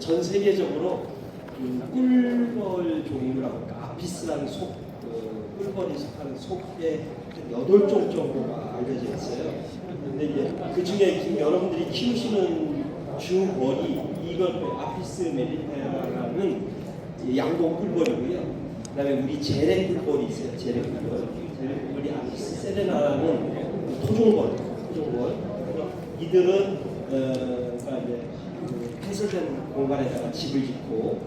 전 세계적으로 꿀벌 종류라고 할까, 아피스라는 꿀벌이 속하는 속에 8종 정도가 알려져 있어요. 근데 이제 그 중에 여러분들이 키우시는 주벌이 이걸 아피스 멜리테라라는 양봉 꿀벌이고요. 그다음에 우리 제레 꿀벌이 있어요. 제레 꿀벌이 아피스 세레나라는 토종벌. 이들은 그러니까 이제 폐쇄된 공간에다가 집을 짓고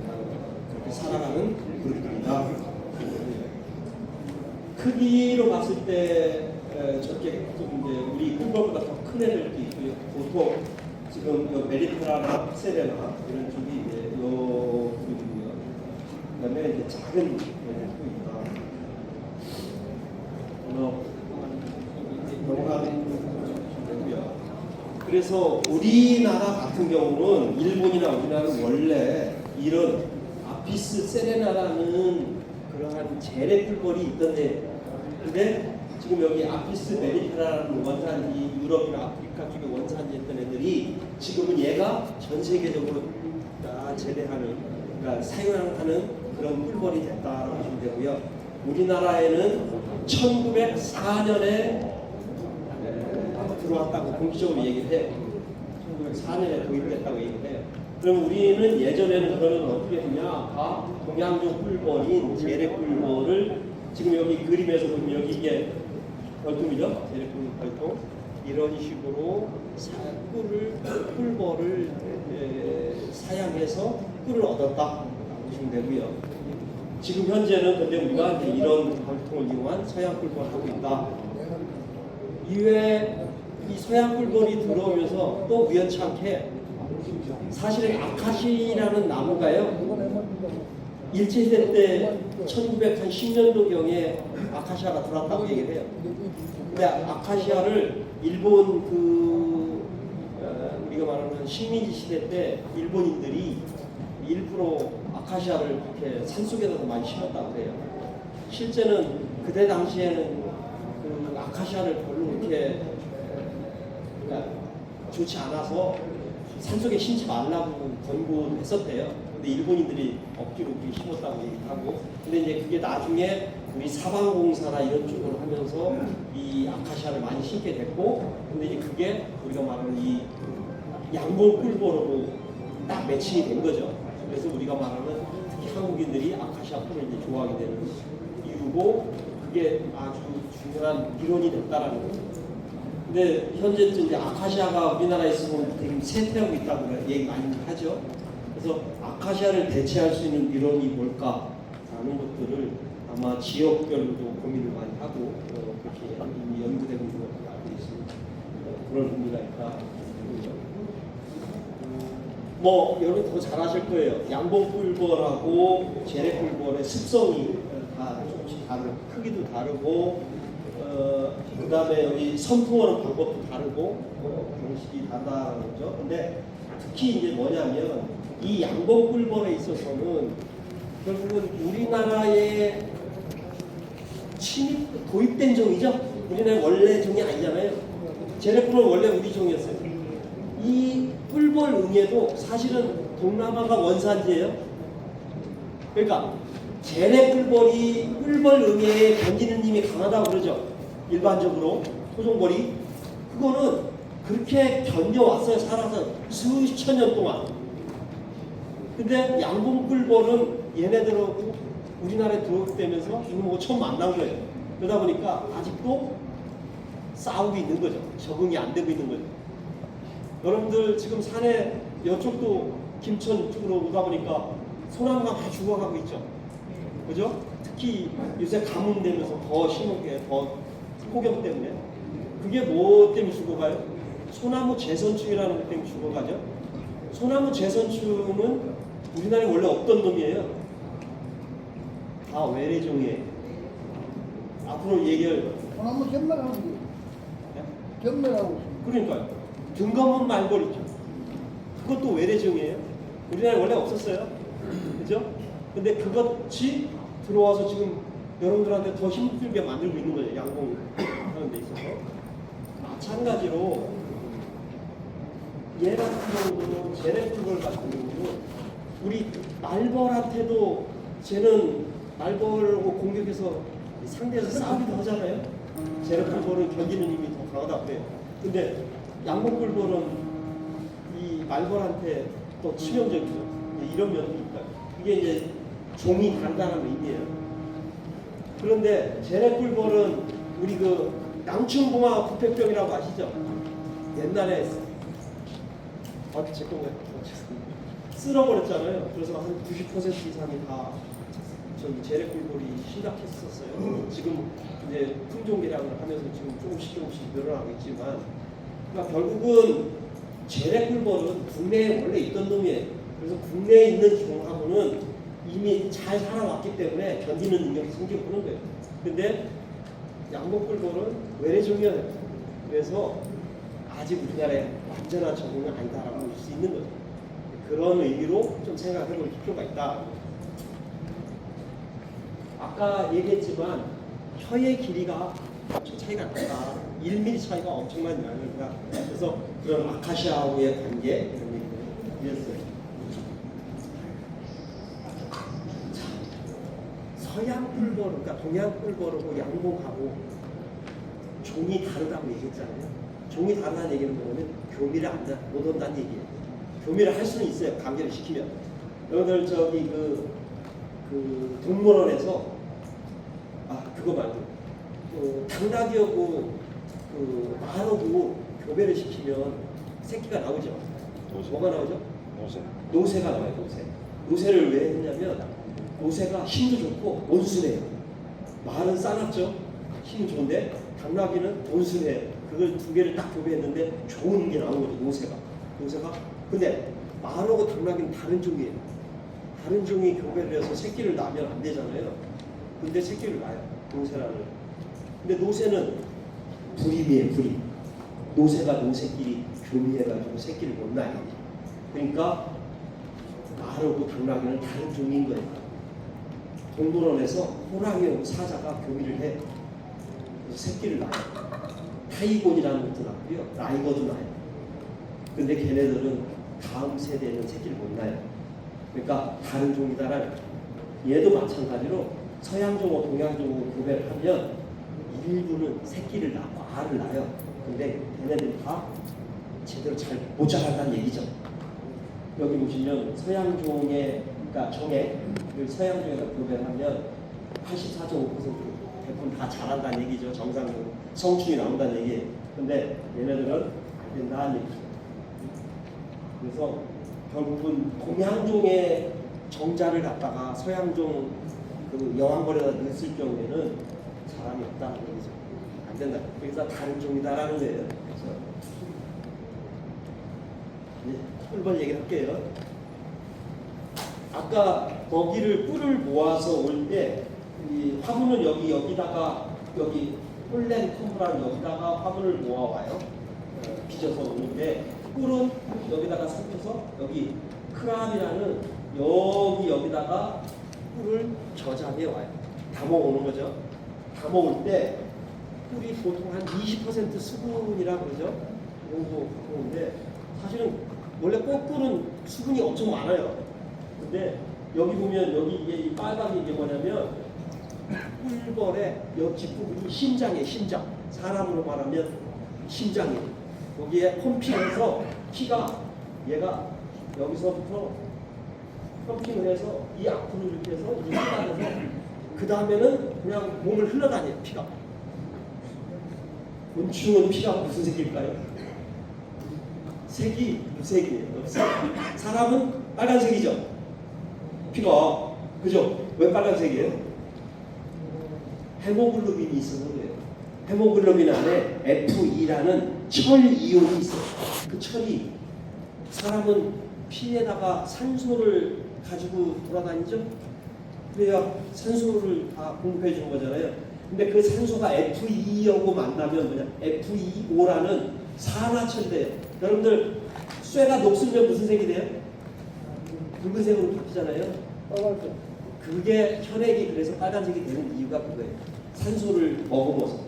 그렇게 살아가는 그룹입니다. 크기로 봤을 때 저렇게 좀 이제 우리 꿀벌보다 더 큰 애들도 있고요. 보통 지금 메리테라나 세레나 이런 쪽이 이제 요 그룹이고요. 그다음에 이제 작은 애들도 있다. 넘어가는 거고요. 그래서 우리나라 같은 경우는 일본이나 우리나라는 원래 이런 아피스 세레나라는 그러한 재래 꿀벌이 있던데, 근데 지금 여기 아피스 메리테라라는 원산지, 유럽이나 아프리카 쪽에 원산지였던 애들이 지금은 얘가 전 세계적으로 다 재배하는, 그러니까 사용하는 그런 꿀벌이 됐다라고 보시면 되고요. 우리나라에는 1904년에 들어왔다고 공식적으로 얘기를 해요. 1904년에 도입됐다고 얘기를 해요. 그럼 우리는 예전에는 그러면 어떻게 했냐? 다 동양종 꿀벌인 재래 꿀벌을 지금 여기 그림에서 보면 여기 이게 벌통이죠? 재래 벌통. 이런 식으로 꿀벌을 사양해서 꿀을 얻었다 보시면 되고요. 지금 현재는 근데 우리가 이제 이런 벌통을 이용한 서양 꿀벌을 하고 있다. 이외에 이 서양 꿀벌이 들어오면서 또 우연치 않게 사실은 아카시라는 나무가요, 일제시대 때 1910년도경에 아카시아가 들어왔다고 얘기를 해요. 근데 아카시아를 일본 우리가 말하는 식민지 시대 때 일본인들이 일부러 아카시아를 이렇게 산속에다가 많이 심었다고 해요. 실제는 그때 당시에는 그 아카시아를 별로 이렇게 좋지 않아서 산속에 심지 말라고 권고했었대요. 근데 일본인들이 억지로 그렇게 심었다고 얘기하고, 근데 이제 그게 나중에 우리 사방공사나 이런 쪽으로 하면서 이 아카시아를 많이 심게 됐고, 근데 이제 그게 우리가 말하는 이 양봉 꿀벌로 딱 매칭이 된 거죠. 그래서 우리가 말하는 특히 한국인들이 아카시아 꿀을 이제 좋아하게 되는 이유고, 그게 아주 중요한 이론이 됐다라는 거죠. 근데 현재 이제 아카시아가 우리나라에 있으면 되게 쇠퇴하고 있다고 얘기 많이 하죠. 그래서 아카시아를 대체할 수 있는 이론이 뭘까라는 것들을 아마 지역별로도 고민을 많이 하고 그렇게 이미 연구되고 있는 것으로 알고 있습니다. 그런 의미가 있다. 뭐 여러분 더 잘 아실 거예요. 양봉 꿀벌하고 재래 꿀벌의 습성이 다 조금씩 다르고 크기도 다르고, 그 다음에 여기 선풍하는 방법도 다르고 방식이 다르다는 거죠. 근데 특히 이제 뭐냐면 이 양봉 꿀벌에 있어서는 결국은 우리나라에 도입된 종이죠. 우리나라 원래 종이 아니잖아요. 재래 꿀은 원래 우리 종이었어요. 이 꿀벌 응애도 사실은 동남아가 원산지예요. 그러니까 재래 꿀벌이 꿀벌 응애에 견디는 힘이 강하다고 그러죠. 일반적으로 토종벌이 그거는 그렇게 견뎌왔어요. 살아서 수천 년 동안. 근데 양봉 꿀벌은 얘네들하고 우리나라에 들어오면서 이거 처음 만난 거예요. 그러다 보니까 아직도 싸우고 있는 거죠. 적응이 안 되고 있는 거죠. 여러분들 지금 산에 이쪽도 김천 쪽으로 오다 보니까 소나무가 다 죽어가고 있죠. 그죠? 특히 요새 가뭄되면서 더 심하게 더 폭염 때문에. 그게 뭐 때문에 죽어가요? 소나무 재선충이라는 것 때문에 죽어가죠. 소나무 재선충은 우리나라에 원래 없던 놈이에요. 다 외래종이에요. 앞으로 얘기를 소나무 견멸하고 견멸하고 그러니까요. 등검은 말벌 있죠. 그것도 외래종이에요. 우리나라에 원래 없었어요. 그죠? 근데 그것이 들어와서 지금 여러분들한테 더 힘들게 만들고 있는 거죠. 양봉 하는 데 있어서. 마찬가지로 얘 같은 경우는 재래 꿀벌 같은 경우는 우리 말벌한테도 쟤는 말벌하고 공격해서 상대에서 싸우기도 하잖아요. 제네뿔벌은 견디는 힘이 더 강하다 그래요. 근데 양봉뿔벌은 이 말벌한테 더 치명적이죠. 이런 면도 있다. 이게 이제 종이 다르다는 의미예요. 그런데 제네뿔벌은 우리 그 양춘봉화 부패병이라고 아시죠? 옛날에 제 건가요? 쓸어버렸잖아요. 그래서 한 90% 이상이 다 저기 제네뿔벌이 심각했었어요. 지금 이제 품종 개량을 하면서 지금 조금씩 늘어나고 있지만, 그러니까 결국은 제네뿔벌은 국내에 원래 있던 놈이에요. 그래서 국내에 있는 종하고는 이미 잘 살아왔기 때문에 견디는 능력이 생겨보는 거예요. 근데 양봉뿔벌은 외래종이에요. 그래서 아직 우리나라에 완전한 적응은 아니다라고 볼 수 있는 거죠. 그런 의미로 좀 생각해 볼 필요가 있다. 아까 얘기했지만 혀의 길이가 엄청 차이가 난다. 1mm 차이가 엄청나게 나니까. 그래서 그런 아카시아하고의 관계 이런 얘기를 드렸어요. 서양 뿔벌, 그러니까 동양 뿔벌하고 양봉하고 종이 다르다고 얘기했잖아요. 종이 다르다는 얘기는 뭐냐면 교미를 못 한다는 얘기예요. 교미를 할 수는 있어요. 강제를 시키면. 여러분들 저기 그 동물원에서 그거 말고 당나귀하고 말하고 교배를 시키면 새끼가 나오죠. 뭐가 나오죠? 노새가 나와요. 노새를 왜 했냐면 노새가 힘도 좋고 온순해요. 말은 싸납죠. 힘 좋은데 당나귀는 온순해요. 그걸 두 개를 딱 교배했는데 좋은 게 나온 거죠. 노새가. 근데 말하고 당나귀는 다른 종이에요. 다른 종이 교배를 해서 새끼를 낳으면 안 되잖아요. 근데 새끼를 낳아요. 노새라는. 근데 노새는 불임이에요. 불임. 노새가 노새끼리 교미해가지고 새끼를 못 낳아요. 그러니까 말하고 당나귀는 다른 종인 거예요. 동물원에서 호랑이하고 사자가 교미를 해. 그래서 새끼를 낳아요. 타이곤이라는 것도 낳고요. 라이거도 낳아요. 근데 걔네들은 다음 세대는 새끼를 못 낳아요. 그러니까 다른 종이다라는. 얘도 마찬가지로 서양종하고 동양종하고 구별을 하면 일부는 새끼를 낳고 알을 낳아요. 근데 걔네들이 다 제대로 잘 못 자란다는 얘기죠. 여기 보시면 서양종의, 그러니까 종의 서양종에다 구별하면 84.5% 대부분 다 자란다는 얘기죠. 정상적으로 성충이 나온다는 얘기예요. 근데 얘네들은 안 된다는 얘기죠. 그래서 결국은 동양종의 정자를 갖다가 서양종 그 여왕벌에다 넣었을 경우에는 사람이 없다는 얘기죠. 안 된다. 그래서 다른 종이다라는 거예요. 그래서 이제 꿀벌 얘기를 할게요. 아까 먹이를 꿀을 모아서 올 때 이 화분은 여기다가 여기 꿀렌 컴브랑 여기다가 화분을 모아와요. 빚어서 오는데 꿀은 여기다가 섞여서 여기 크람이라는 여기다가 꿀을 저장해 와요. 담아 오는 거죠. 담아 올 때 꿀이 보통 한 20% 수분이라 그러죠. 이 정도 오는데 사실은 원래 꽃꿀은 수분이 엄청 많아요. 근데 여기 보면 여기 이게 빨간 게 뭐냐면 꿀벌의 여 뒷부분이 심장이에요. 심장. 사람으로 말하면 심장이에요. 여기에 펌핑해서 피가 얘가 여기서부터 펌핑을 해서 이 앞으로 이렇게 해서 이제 쏟아내서 그 다음에는 그냥 몸을 흘러다녀요. 피가. 곤충은 피가 무슨 색일까요? 색이 무색이에요. 사람은 빨간색이죠. 피가. 그죠? 왜 빨간색이에요? 헤모글로빈이 있어서 그래요. 헤모글로빈 안에 F2라는 철 이온이 있어요. 그 철이 사람은 피에다가 산소를 가지고 돌아다니죠. 그래야 산소를 다 공급해 주는 거잖아요. 근데 그 산소가 F2하고 만나면 뭐냐? F2O라는 산화철이 돼요. 여러분들 쇠가 녹슬면 무슨 색이 돼요? 붉은색으로 바뀌잖아요. 빨간색. 그게 혈액이 그래서 빨간색이 되는 이유가 그거예요. 산소를 머금어서.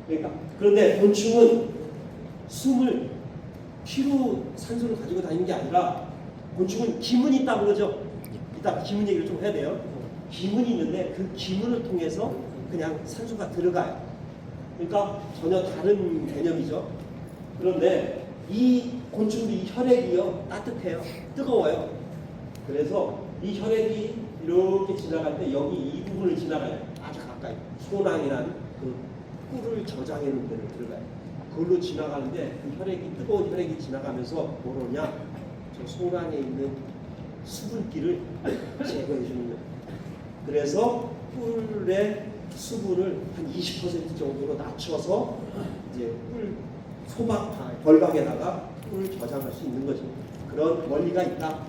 그러니까 그런데 곤충은 숨을 피로 산소를 가지고 다니는 게 아니라 곤충은 기문이 있다고 그러죠. 이따 기문 얘기를 좀 해야 돼요. 기문이 있는데 그 기문을 통해서 그냥 산소가 들어가요. 그러니까 전혀 다른 개념이죠. 그런데 이 곤충도 이 혈액이요 따뜻해요, 뜨거워요. 그래서 이 혈액이 이렇게 지나갈 때 여기 이 부분을 지나가요. 아주 가까이 소낭이란 그 꿀을 저장해 놓은 데를 들어가요. 그걸로 지나가는데 그 혈액이 뜨거운 혈액이 지나가면서 뭐로냐, 저 소낭에 있는 수분기를 제거해 주는 거예요. 그래서 꿀의 수분을 한 20% 정도로 낮춰서 이제 꿀 소박 벌박에다가 꿀을 저장할 수 있는 거죠. 그런 원리가 있다.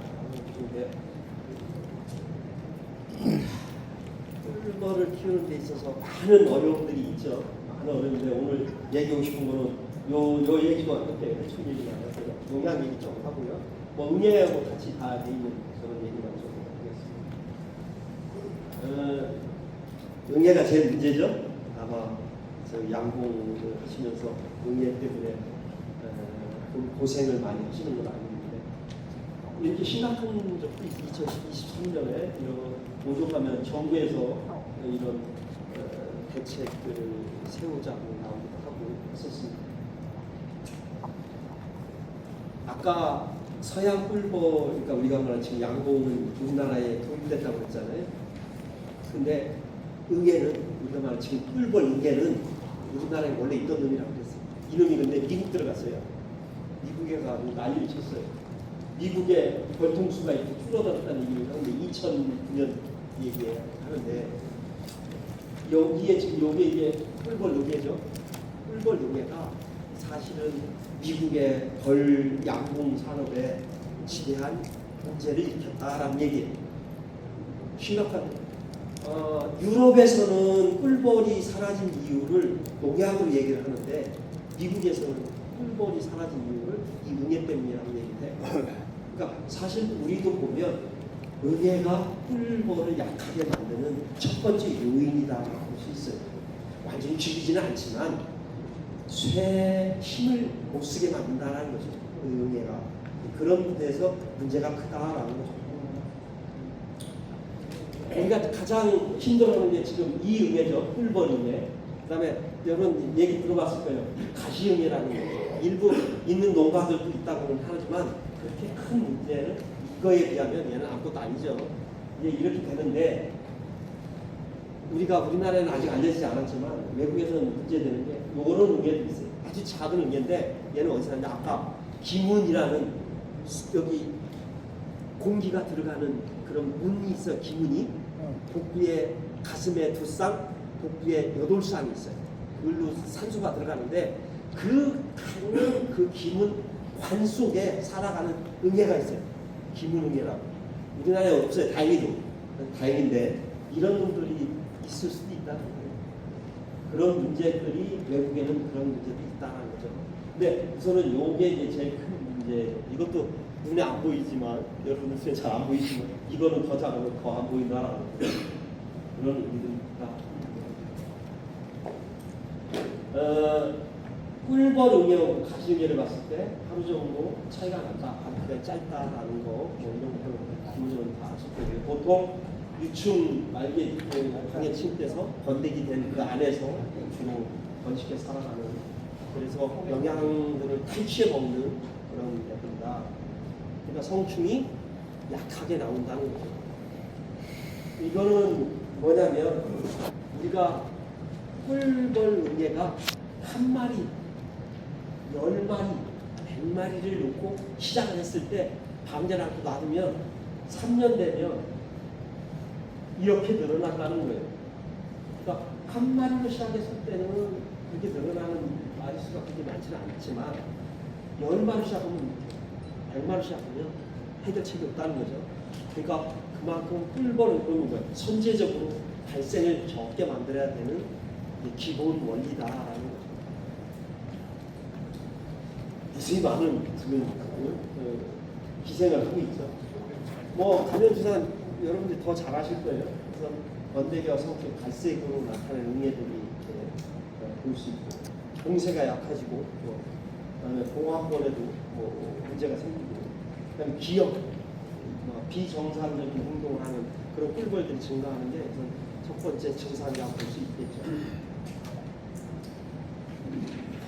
꿀벌을 키우는 데 있어서 많은 어려움들이 있죠. 많은 어려움인데 오늘 얘기하고 싶은 거는 요 얘기도 이렇게 해충 얘기가 아니었어요. 농약 얘기 좀 하고요. 뭐 응애하고 같이 다 돼 있는 그런 얘기만 좀 하겠습니다. 응애가 제일 문제죠. 아마 저 양봉을 하시면서 응애 때문에 고생을 많이 하시는 건 아닌데 이렇게 심각한 적도 2023년에 이런 오죽하면 정부에서 이런 대책들을 세우자고 나오기도 하고 했었습니다. 아까 서양 꿀벌, 그러니까 우리가 말하는 지금 양봉은 우리나라에 도입됐다고 했잖아요. 근데 응애는 우리가 말하는 지금 꿀벌 응애는 우리나라에 원래 있던 놈이라고 그랬어요. 이놈이 근데 미국 들어갔어요. 미국에 가고 난리를 쳤어요. 미국의 벌통수가 이렇게 줄어들었다는 얘기를 하는데 2009년 얘기를 하는데 여기에 지금 요게 이게 꿀벌 응애죠. 꿀벌 응애가 사실은 미국의 벌 양봉 산업에 지대한 문제를 일으켰다라는 얘기예요. 심각한. 유럽에서는 꿀벌이 사라진 이유를 농약으로 얘기를 하는데 미국에서는 꿀벌이 사라진 이유를 이 응애 때문이라고 얘기를 해요. 그러니까 사실 우리도 보면 응애가 꿀벌을 약하게 만드는 첫 번째 요인이다라고 볼 수 있어요. 완전히 죽이지는 않지만 쇠 힘을 못 쓰게 만든다는 거죠. 응애가 그런 데서 문제가 크다라는 거죠. 우리가 가장 힘들어하는 게 지금 이 응애죠. 꿀벌 응애. 그다음에 여러분 얘기 들어봤을 거예요. 가시응애라는 거. 일부 있는 농가들도 있다고는 하지만 그렇게 큰 문제는 이거에 비하면 얘는 아무것도 아니죠. 이제 이렇게 되는데 우리가 우리나라에는 아직 알려지지 않았지만 외국에서는 문제되는 게 요런 응애도 있어요. 아주 작은 응애인데 얘는 어디서 하냐, 아까 기문이라는 여기 공기가 들어가는 그런 문이 있어요. 기문이 복부에 가슴에 2쌍, 복부에 8쌍이 있어요. 그걸로 산소가 들어가는데 그 기문 관 속에 살아가는 응애가 있어요. 기문 응애라고. 우리나라에 없어요. 다행히도. 다행인데 이런 놈들이 있을 수도 있다는 거예요. 그런 문제들이 외국에는 그런 문제도 있다는 거죠. 근데 우선은 요게 이제 제일 큰 문제. 이것도 눈에 안 보이지만 여러분들 눈에 잘 안 보이지만 이거는 더 작으면 더 안 보인다라는 그런 의미들이 있다. 꿀벌 응애하고 가시응애를 봤을 때 하루 정도 차이가 난다, 하루가 짧다라는 거, 뭐 이런 거 기본적으로 다 아실 거예요. 보통 유충 말개 강에 침대에서 번데기 된 그 안에서 주로 번식해 살아가는, 그래서 영양들을 탈취해 먹는 그런 애들이다. 그러니까 성충이 약하게 나온다는 거죠. 이거는 뭐냐면 우리가 꿀벌 응애가 한 마리, 10마리, 100마리를 놓고 시작을 했을 때 방전 않고 놔두면 3년 되면 이렇게 늘어난다는 거예요. 그러니까 한 마리로 시작했을 때는 그렇게 늘어나는 마리수가 그렇게 많지는 않지만 10마리 시작하면 100마리 시작하면 해결책이 없다는 거죠. 그러니까 그만큼 꿀벌은 그런 거예요. 선제적으로 발생을 적게 만들어야 되는 기본 원리다라는 거죠. 무수히 많은 지금 기생을 하고 있죠. 뭐 감염주사는 여러분들이 더 잘 아실 거예요. 그래서 번데기와 성충 갈색으로 나타나는 응애들이 이렇게 볼 수 있고, 공세가 약해지고, 그다음에 봉합권에도 뭐 문제가 생기고, 그다음에 기억, 뭐 비정상적인 행동을 하는 그런 꿀벌들이 증가하는 게 첫 번째 증상이라고 볼 수 있겠죠.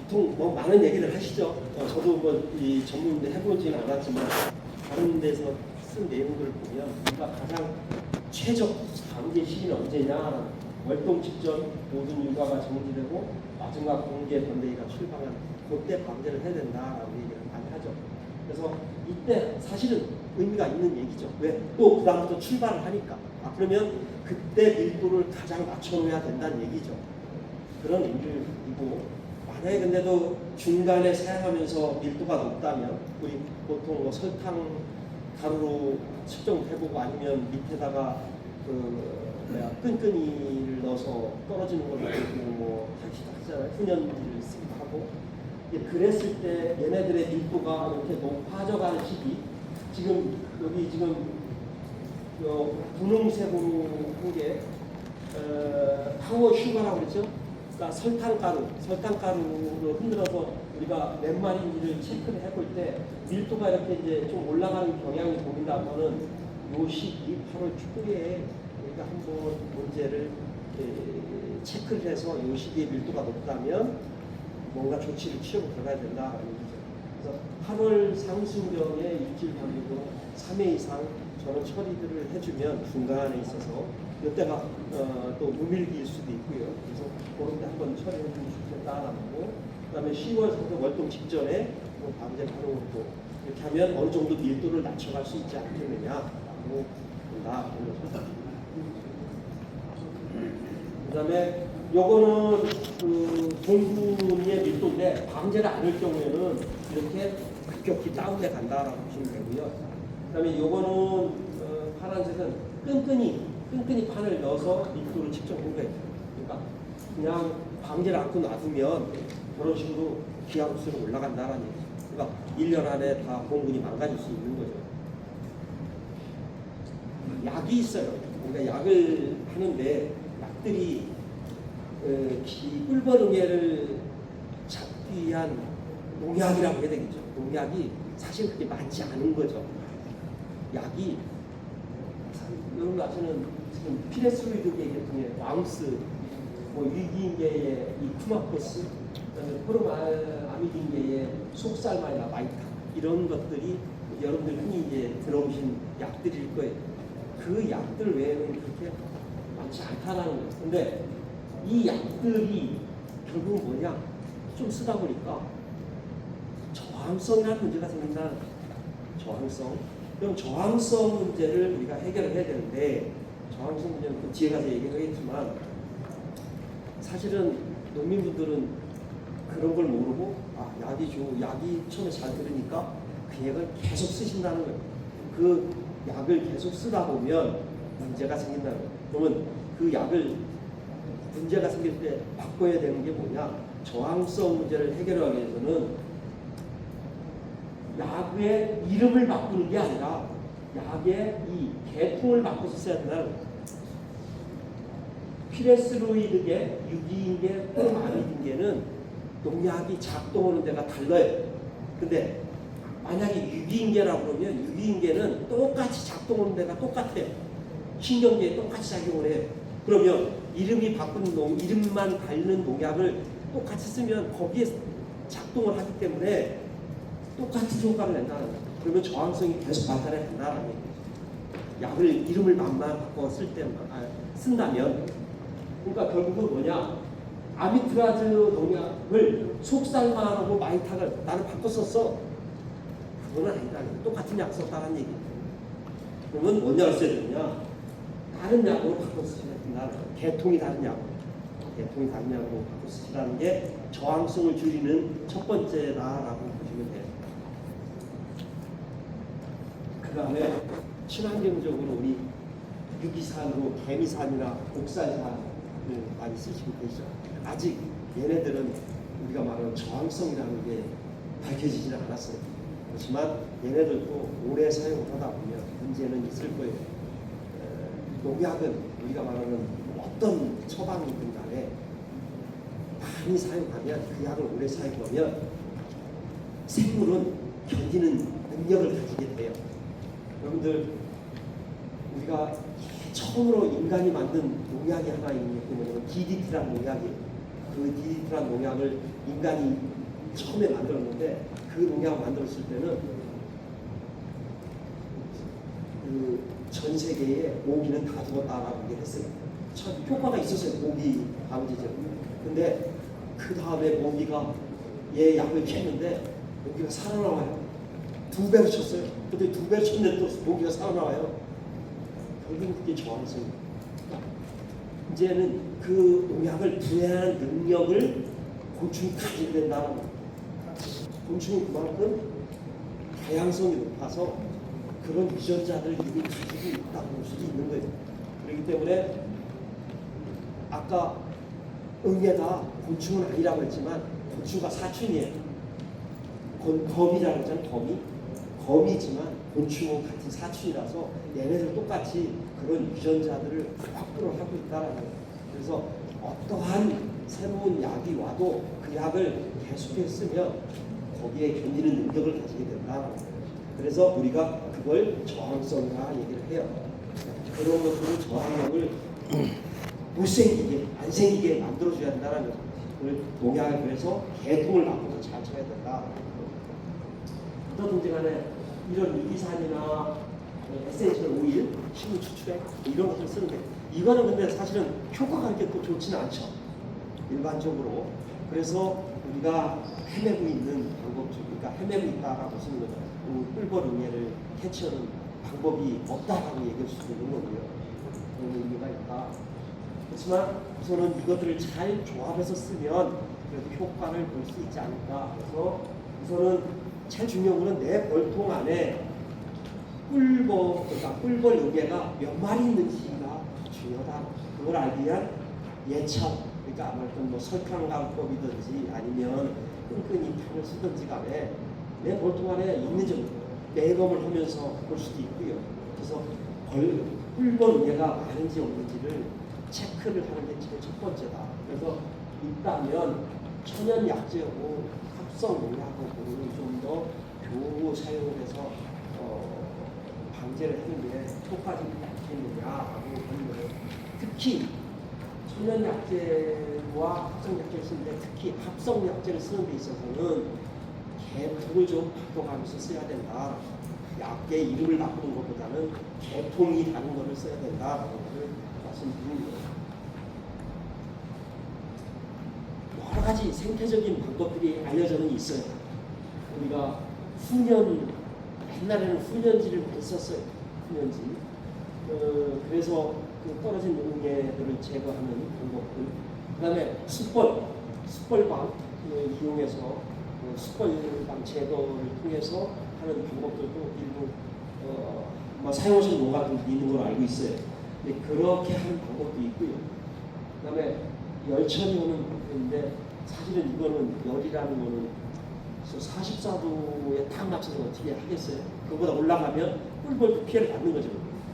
보통 뭐 많은 얘기를 하시죠. 저도 뭐 이 전문인데 해보지는 않았지만 다른 데서 쓴 내용들을 보면 우리가 가장 최적 방제 시기는 언제냐? 월동 직전 모든 육아가 정지되고 마지막 공개 번데기가 출방한 그때 방제를 해야 된다라고 얘기를 많이 하죠. 그래서 이때 사실은 의미가 있는 얘기죠. 왜? 또 그다음부터 출발을 하니까. 그러면 그때 밀도를 가장 낮춰놓아야 된다는 얘기죠. 그런 의미이고, 만약에 근데도 중간에 사용하면서 밀도가 높다면 우리 보통 뭐 설탕 가루로 측정해보고 아니면 밑에다가 끈끈이를 넣어서 떨어지는 걸로 알고 뭐 하잖아요. 훈연기를 쓰기도 하고. 그랬을 때 얘네들의 밀도가 이렇게 높아져가는 시기, 지금 여기 지금 분홍색으로 한 게 파워 슈가라고 그랬죠. 그러니까 설탕가루로 흔들어서 우리가 몇 마리인지를 체크를 해볼 때 밀도가 이렇게 이제 좀 올라가는 경향이 보인다면은 요 시기 8월 초에 우리가 한번 문제를 체크를 해서 요 시기에 밀도가 높다면 뭔가 조치를 취하고 들어가야 된다라는 얘기죠. 그래서 8월 상순경에 일주일 단위로 3회 이상 저런 처리들을 해주면 중간에 있어서 이때가 또 무밀기일 수도 있고요. 그래서 그런 때 한번 처리해 주면 좋겠다라는 거. 그다음에 10월 상도 월동 직전에 뭐 방제를 하는 것도 이렇게 하면 어느 정도 밀도를 낮춰갈 수 있지 않겠느냐라고 본다. 그다음에 요거는 그 동분의 밀도인데 방제를 안 할 경우에는 이렇게 급격히 다운돼 간다라고 보시면 되고요. 그다음에 요거는 파란색은 끈끈이 판을 넣어서 밀도를 측정한 거예요. 그러니까 그냥 방제를 않고 놔두면 그런 식으로 기하급수로 올라간다라는 얘기죠. 그러니까 1년 안에 다 공군이 망가질 수 있는 거죠. 약이 있어요. 그러니까 약을 하는데 약들이 이 꿀벌응애를 잡기 위한 농약이라고 해야 되겠죠. 농약이 사실 그렇게 많지 않은 거죠. 약이 여러분 아시는 지금 피레스로이드 계통의 왕스, 뭐 유기인계의 이 쿠마포스, 그다음에 포르마미딘계의 속살마이나 마이타 이런 것들이 여러분들 흔히 이제 들어오신 약들일 거예요. 그 약들 외에는 그렇게 많지 않다는 거예요. 근데 이 약들이 결국은 뭐냐? 좀 쓰다 보니까 저항성이라는 문제가 생긴다는 거예요. 저항성. 그럼 저항성 문제를 우리가 해결을 해야 되는데, 저항성 문제는 또 뒤에 가서 얘기하겠지만 사실은 농민분들은 그런 걸 모르고 약이 처음에 잘 들으니까 그 약을 계속 쓰신다는 거예요. 그 약을 계속 쓰다 보면 문제가 생긴다는 거예요. 그러면 그 약을 문제가 생길 때 바꿔야 되는 게 뭐냐? 저항성 문제를 해결하기 위해서는 약의 이름을 바꾸는 게 아니라 약의 이 계통을 바꿔서 써야 된다는 거예요. 피레스로이드계, 유기인계, 포르마미딘계는 농약이 작동하는 데가 달라요. 근데 만약에 유기인계라고 그러면 유기인계는 똑같이 작동하는 데가 똑같아요. 신경계에 똑같이 작용을 해요. 그러면 이름이 바꾼 이름만 다른 농약을 똑같이 쓰면 거기에 작동을 하기 때문에 똑같은 효과를 낸다는 거예요. 그러면 저항성이 계속 발달해 간다는 얘기죠. 약을 이름을 만만 바꿔 쓴다면, 그러니까 결국은 뭐냐? 아미트라즈 농약을 속살만하고 마이타를 나는 바꿔 썼어. 그건 아니다. 똑같은 약 썼다는 얘기죠. 그러면 뭔 약을 써야 되느냐? 다른 약으로 바꿔 쓰셔야 된다. 계통이 다른 약으로 바꿔 쓰시라는 게 저항성을 줄이는 첫 번째다라고 보시면 돼요. 그 다음에 친환경적으로 우리 유기산으로 개미산이나 곡살산을 많이 쓰시고 계시죠. 아직 얘네들은 우리가 말하는 저항성이라는 게 밝혀지지는 않았어요. 그렇지만 얘네들도 오래 사용을 하다 보면 문제는 있을 거예요. 농약은 우리가 말하는 어떤 처방이든 간에 많이 사용하면, 그 약을 오래 사용하면 생물은 견디는 능력을 가지게 돼요. 여러분들 우리가 처음으로 인간이 만든 농약이 하나 있는 게 뭐냐면 DDT라는 농약이에요. 그 DDT라는 농약을 인간이 처음에 만들었는데 그 농약을 만들었을 때는 그 전 세계에 모기는 다 죽었다라고 얘기를 했어요. 참 효과가 있었어요. 모기 방지제. 근데 그 다음에 모기가 얘 약을 켰는데 모기가 살아나와요. 2배로 쳤어요. 근데 2배로 쳤는데 또 모기가 살아나와요. 결국은 그게 저항성입니다. 이제는 그 농약을 분해하는 능력을 곤충이 가지게 된다는 거예요. 곤충이 그만큼 다양성이 높아서 그런 유전자들을 이미 가지고 있다고 볼 수도 있는 거예요. 그렇기 때문에 아까 응애가 곤충은 아니라고 했지만 곤충과 사촌이에요. 거미라고 했잖아요. 거미지만 곤충은 같은 사촌이라서 얘네들 똑같이 그런 유전자들을 확보를 하고 있다라는 거예요. 그래서 어떠한 새로운 약이 와도 그 약을 계속해서 쓰면 거기에 견디는 능력을 가지게 된다라는 거예요. 그래서 우리가 그걸 저항성이라 얘기를 해요. 그런 것들을 저항력을 못 생기게, 안 생기게 만들어줘야 된다는 거죠. 그걸 농약을 그래서 계통을 바꿔서 잘 쳐야 된다. 어떠든지 간에 이런 유기산이나 에센셜 오일, 식물 추출액 이런 것들 쓰는데 이거는 근데 사실은 효과가 그렇게 또 좋지는 않죠. 일반적으로. 그래서 우리가 헤매고 있는 방법 중, 그러니까 헤매고 있다라고 쓰는 거죠. 꿀벌 응애를 캐치하는 방법이 없다라고 얘기할 수 있는 거고요. 그런 의미가 있다. 그렇지만 우선은 이것들을 잘 조합해서 쓰면 그래도 효과를 볼 수 있지 않을까. 그래서 우선은 제일 중요한 거는 내 벌통 안에 그러니까 꿀벌 응애가 몇 마리 있는지가 중요하다. 그걸 알기 위한 예측, 그러니까 아무튼 뭐 설탕강법이든지 아니면 끈끈이 판을 쓰든지 간에 내 벌통 안에 있는 정도 매검을 하면서 볼 수도 있고요. 그래서 꿀벌 응애가 많은지 없는지를 체크를 하는 게 제일 첫 번째다. 그래서 있다면 천연 약재하고 합성 농약하고 좀 더 교우 사용을 해서 방제를 하는 게 효과적이 않겠느냐라고 보는 거예요. 특히 천연 약재와 합성 약재를 쓰는데 특히 합성 약재를 쓰는 데 있어서는 계통을 좀 바꿔가면서 써야 된다. 약의 이름을 바꾸는 것보다는 계통이 다른 것을 써야 된다라고 말씀드립니다. 여러 가지 생태적인 방법들이 알려져는 있어요. 우리가 옛날에는 훈련지를 많이 썼어요. 훈련지. 그래서 그 떨어진 응애들을 제거하는 방법들. 그 다음에 숯벌방 이용해서 숯벌방 제거를 통해서 하는 방법들도 일부 사용하시는 농가들이 있는 걸로 알고 있어요. 근데 그렇게 하는 방법도 있고요. 그 다음에 열천이 오는 방법인데 사실은 이거는 열이라는 거는 44도에 딱 맞춰서 어떻게 하겠어요? 그거보다 올라가면 꿀벌도 피해를 받는 거죠.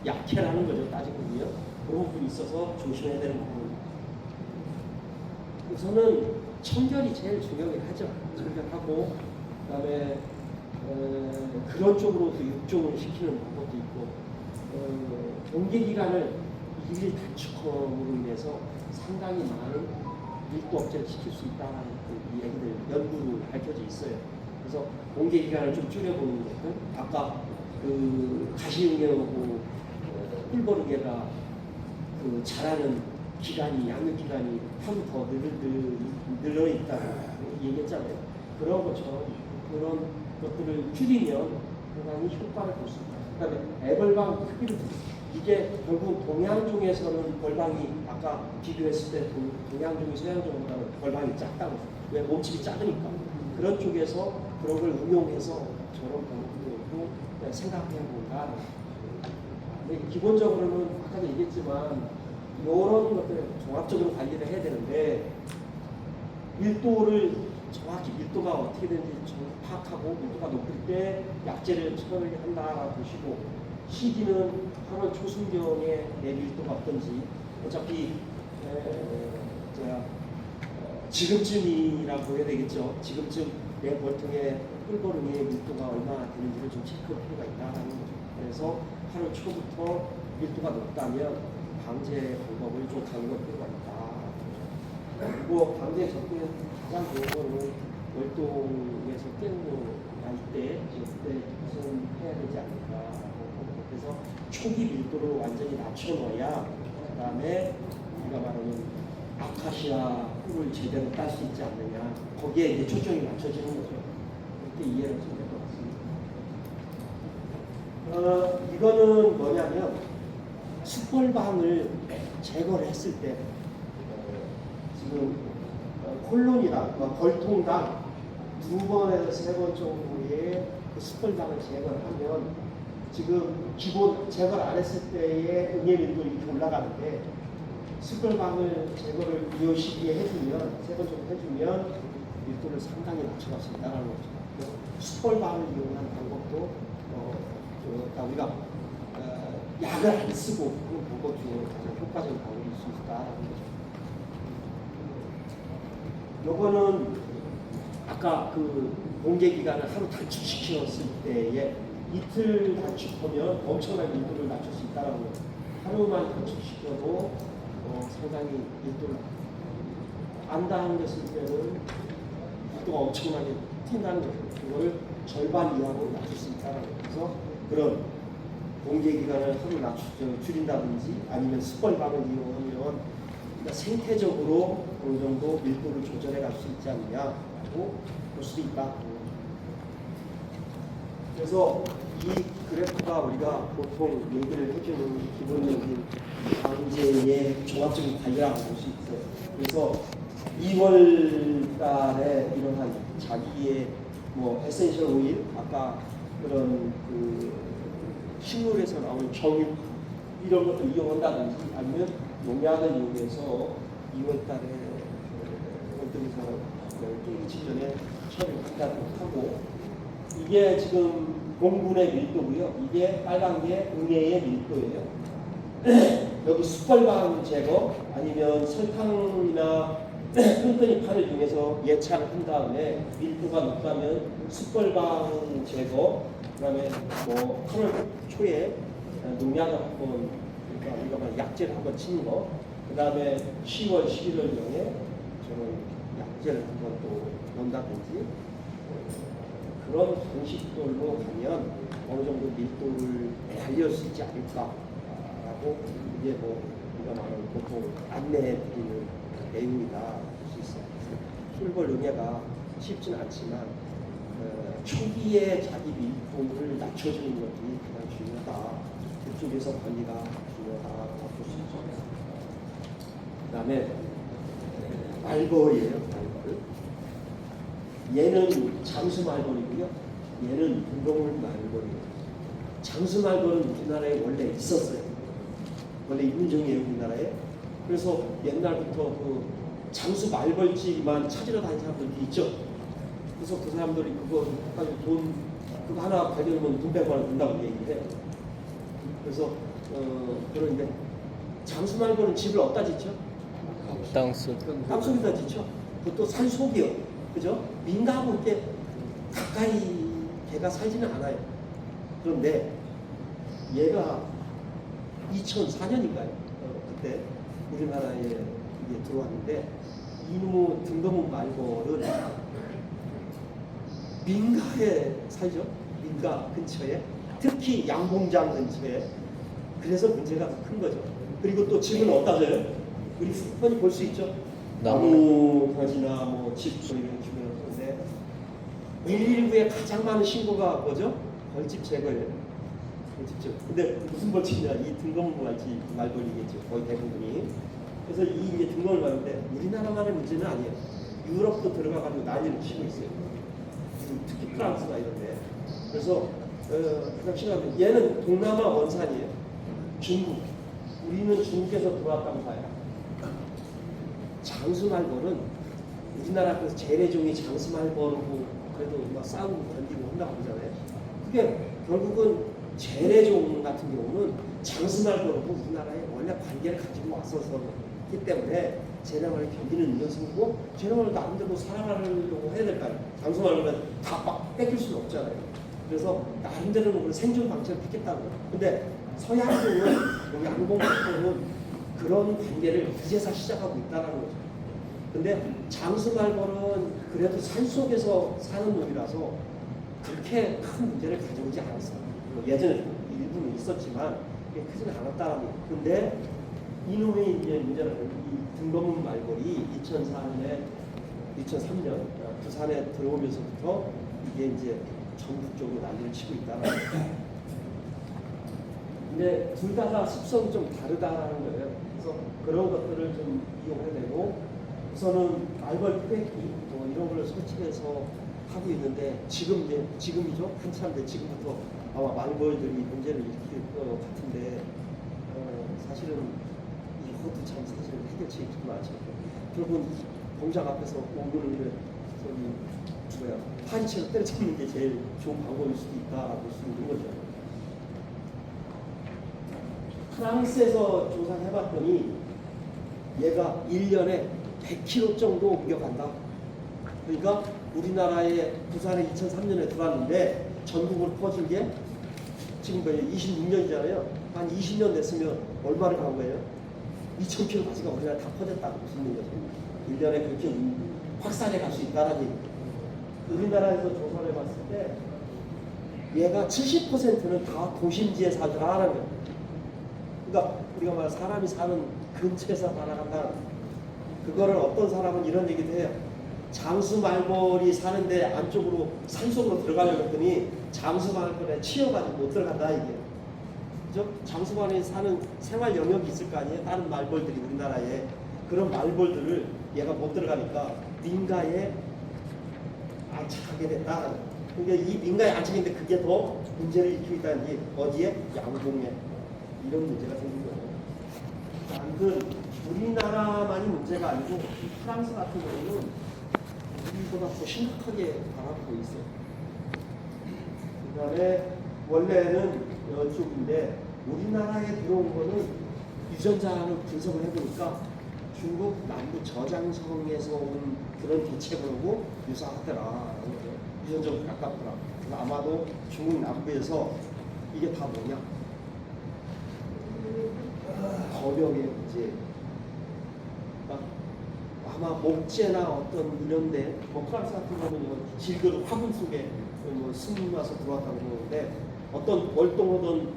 약해라는 거죠. 따지고 보면 그런 부분이 있어서 조심해야 되는 부분. 우선은 청결이 제일 중요하긴 하죠. 청결하고 그다음에 그런 쪽으로도 육종을 시키는 방법도 있고 경계 기간을 1일 단축함으로 인해서 상당히 많은 밀도 억제를 시킬 수 있다는 그 얘기들 연구로 밝혀져 있어요. 그래서 공개 기간을 좀 줄여보는 것도 아까 그 가시응애하고 꿀벌응애가 그 자라는 기간이 양육 기간이 하루 더 늘어 있다고 얘기했잖아요. 그런 것처럼 그런 것들을 줄이면 상당히 효과를 볼 수 있다. 그다음에 애벌방 크기를 이게 결국 동양종에서는 벌방이 아까 비교했을 때 동양종이 서양종보다는 벌방이 작다고. 왜? 몸집이 작으니까. 그런 쪽에서 그런 걸 응용해서 저런 방법도 생각해 본다. 근데 기본적으로는 아까도 얘기했지만 이런 것들 종합적으로 관리를 해야 되는데 밀도를 정확히 밀도가 어떻게 되는지 파악하고 밀도가 높을 때 약재를 처리한다라고 보시고 시기는 8월 초순경에 내 밀도가 어떤지 어차피 지금쯤이라고 해야 되겠죠. 지금쯤 내 벌통에 꿀벌응의 밀도가 얼마나 되는지를 좀 체크할 필요가 있다는 거죠. 그래서 8월 초부터 밀도가 높다면 방제 방법을 좀 강구할 필요가 있다. 그리고 방제 접근은 가장 좋은 거는 월동에서 깨우고 때 그때 무슨 해야 되지 않을까. 그래서 초기 밀도를 완전히 낮춰놓아야 그 다음에 우리가 말하는 아카시아 꿀을 제대로 딸 수 있지 않느냐. 거기에 이제 초점이 맞춰지는 거죠. 그렇게 이해를 좀 될 것 같습니다. 이거는 뭐냐면 숯벌방을 제거를 했을 때 지금 콜론이랑 벌통당 2번에서 3번 정도의 그 숯벌방을 제거를 하면 지금 기본 제거를 안 했을 때의 응애밀도 이렇게 올라가는데 숯벌방을 제거를 이 시기에 해주면 3번 정도 해주면 밀도를 상당히 낮춰갈 수 있다는 거죠. 그래서 숯벌방을 이용한 방법도 우리가 약을 안 쓰고 그런 방법 중에 가장 효과적인 방법일 수 있다는 거죠. 요거는 아까 그 공개 기간을 하루 단축시켰을 때에 이틀 단축하면 엄청난 밀도를 낮출 수 있다는 거예요. 하루만 단축시켜도 상당히 밀도를 안 당겼을 때는 밀도가 엄청나게 튄다는 거예요. 그걸 절반 이하로 낮출 수 있다는 거예요. 그래서 그런 공개 기간을 하루 줄인다든지 아니면 숯벌방을 이용하면 생태적으로 어느 정도 밀도를 조절해 갈 수 있지 않느냐고 볼 수도 있다. 그래서 이 그래프가 우리가 보통 얘기를 해주는 기본적인 방제의 종합적인 관리라고 볼 수 있어요. 그래서 2월 달에 이러한 자기의 뭐 에센셜 오일, 아까 그런 그 식물에서 나오는 정유 이런 것들 이용한다든지 아니면 농약을 이용해서 2월 달에 월등에서 깨기 직전에 처리를 한다고 하고 이게 지금 공분의 밀도고요. 이게 빨간 게 응애의 밀도예요. 여기 숯벌방 제거 아니면 설탕이나 끈끈이 판을 이용해서 예차를 한 다음에 밀도가 높다면 숯벌방 제거 그다음에 뭐 8월 초에 농약을 한번 그러니까 우리가 말 약제를 한번 치는 거 그다음에 10월 11월경에 저는 약제를 한번 또 넣는다든지 그런 방식들로 가면 어느 정도 밀도를 달릴 수 있지 않을까라고 이게 뭐 우리가 말하는 보통 안내해드리는 내용이다 볼 수 있어요. 술벌 응애가 쉽지는 않지만 초기에 자기 밀도를 낮춰주는 것이 가장 중요하다. 그쪽에서 관리가 중요하다고 볼 수 있죠. 그 다음에 말벌이에요. 말벌. 얘는 장수 말벌이고요. 얘는 등동물 말벌이에요. 장수 말벌은 우리나라에 원래 있었어요. 원래 있는 종이에요, 우리나라에. 그래서 옛날부터 그 장수 말벌집만 찾으러 다니는 사람들이 있죠. 그래서 그 사람들이 그거 가지고 돈 그거 하나 발견하면 돈 100만 원 든다고 얘기해요. 그래서 그런데 장수 말벌은 집을 어디다 짓죠? 땅속에다 짓죠. 그것도 산 속이요. 그죠? 민가하고 이렇게 가까이 걔가 살지는 않아요. 그런데 얘가 2004년인가요? 그때 우리나라에 이게 들어왔는데 이놈의 등동문 말벌은 민가에 살죠. 민가 근처에 특히 양봉장 근처에 그래서 문제가 더 큰 거죠. 그리고 또 집은 어디다 져요? 우리 흔히 볼 수 있죠. 나무 가지나 뭐집 이런 주변에 그런데 119에 가장 많은 신고가 뭐죠? 벌집 제거예요. 벌집 제거. 근데 무슨 벌집이냐? 이 등검 말벌이겠죠. 거의 대부분이. 그래서 이 이제 등검을 봤는데 우리나라만의 문제는 아니에요. 유럽도 들어가가지고 난리를 치고 있어요. 특히 프랑스나 이런데. 그래서 그냥 생각하면 얘는 동남아 원산이에요. 중국. 우리는 중국에서 들어왔다고 봐요. 장수말벌은 우리나라 그 재래종이 장수말벌하고 그래도 막 싸우고 견디고 한다고 하잖아요. 그게 결국은 재래종 같은 경우는 장수말벌하고 우리나라에 원래 관계를 가지고 왔었기 때문에 쟤네말을 견디는 녀석이고 쟤네말을 나름대로 살아가려고 해야 될까요? 장수말벌은 다 막 뺏길 수는 없잖아요. 그래서 나름대로는 생존 방책을 택했다고요. 근데 서양종은 여기 양봉법은 그런 관계를 이제서 시작하고 있다는 거죠. 근데 장수말벌은 그래도 산 속에서 사는 놈이라서 그렇게 큰 문제를 가져오지 않았어요. 예전에 일부는 있었지만 크지는 않았다라는 거예요. 근데 이놈의 이제 문제는 이 등검은 말벌이 2003년 부산에 들어오면서부터 이게 이제 전국적으로 난리를 치고 있다는 거예요. 근데 둘 다가 습성이 좀 다르다라는 거예요. 그래서 그런 것들을 좀 이용해내고 우선은 말벌 폐기 뭐 이런 걸 설치해서 하고 있는데 지금이죠. 한참인데 지금부터 아마 말벌들이 문제를 일으킬 것 같은데 사실은 이것도 참 사실 해결책이 좀 많죠. 결국은 공장 앞에서 오그를 파리채로 때려잡는 게 제일 좋은 방법일 수도 있다라고 볼 수 있는 거죠. 프랑스에서 조사를 해봤더니 얘가 1년에 100km 정도 옮겨간다. 그러니까 우리나라에 부산에 2003년에 들어왔는데 전국으로 퍼진 게 지금 26년이잖아요. 한 20년 됐으면 얼마를 간 거예요? 2,000km까지가 우리나라에 다 퍼졌다고 볼 수 있는 거죠. 1년에 그렇게 확산해 갈 수 있다는 얘기. 우리나라에서 조사를 해봤을 때 얘가 70%는 다 도심지에 살더라라는 거예요. 그러니까 우리가 말 사람이 사는 근처에서 살아간다. 그거를 어떤 사람은 이런 얘기도 해요. 장수말벌이 사는데 안쪽으로 산속으로 들어가려고 했더니 장수말벌에 치여가지고 못 들어간다 이게. 그죠? 장수말벌이 사는 생활 영역이 있을 거 아니에요. 다른 말벌들이 우리나라에 그런 말벌들을 얘가 못 들어가니까 민가에 안착하게 됐다. 그러니까 이 민가에 안착인데 그게 더 문제를 일으키고 있다는 게 어디에? 양봉에 이런 문제가 생긴 거예요. 아무튼 우리나라만이 문제가 아니고 프랑스 같은 경우는 우리보다 더 심각하게 바라보고 있어요. 그 다음에 원래는 이쪽인데 우리나라에 들어온 거는 유전자를 분석을 해보니까 중국 남부 저장성에서 온 그런 개체하고 유사하더라. 유전적으로 가깝더라. 아마도 중국 남부에서 이게 다 뭐냐? 검역의 문제. 아마 목재나 어떤 이런데 뭐 프랑스 같은 경우는 질그릇 화분 속에 뭐 숨 와서 들어왔다고 그러는데 어떤 월동하던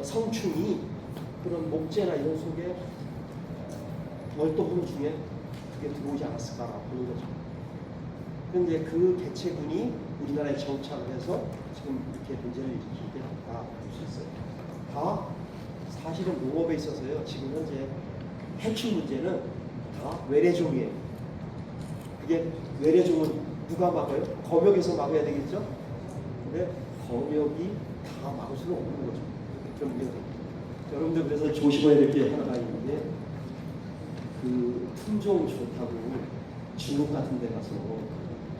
성충이 그런 목재나 이런 속에 월동하는 중에 그게 들어오지 않았을까라고 보는 거죠. 그런데 그 개체군이 우리나라에 정착을 해서 지금 이렇게 문제를 일으키게 했다 볼 수 있어요. 다 사실은 농업에 있어서요. 지금 현재 해충 문제는 다 외래종이에요. 그게 외래종은 누가 막아요? 검역에서 막아야 되겠죠? 근데 검역이 다 막을 수는 없는 거죠. 그런 문제가 됩니다. 여러분들 그래서 조심해야 될 게 하나가 있는데 그 품종 좋다고 중국 같은 데 가서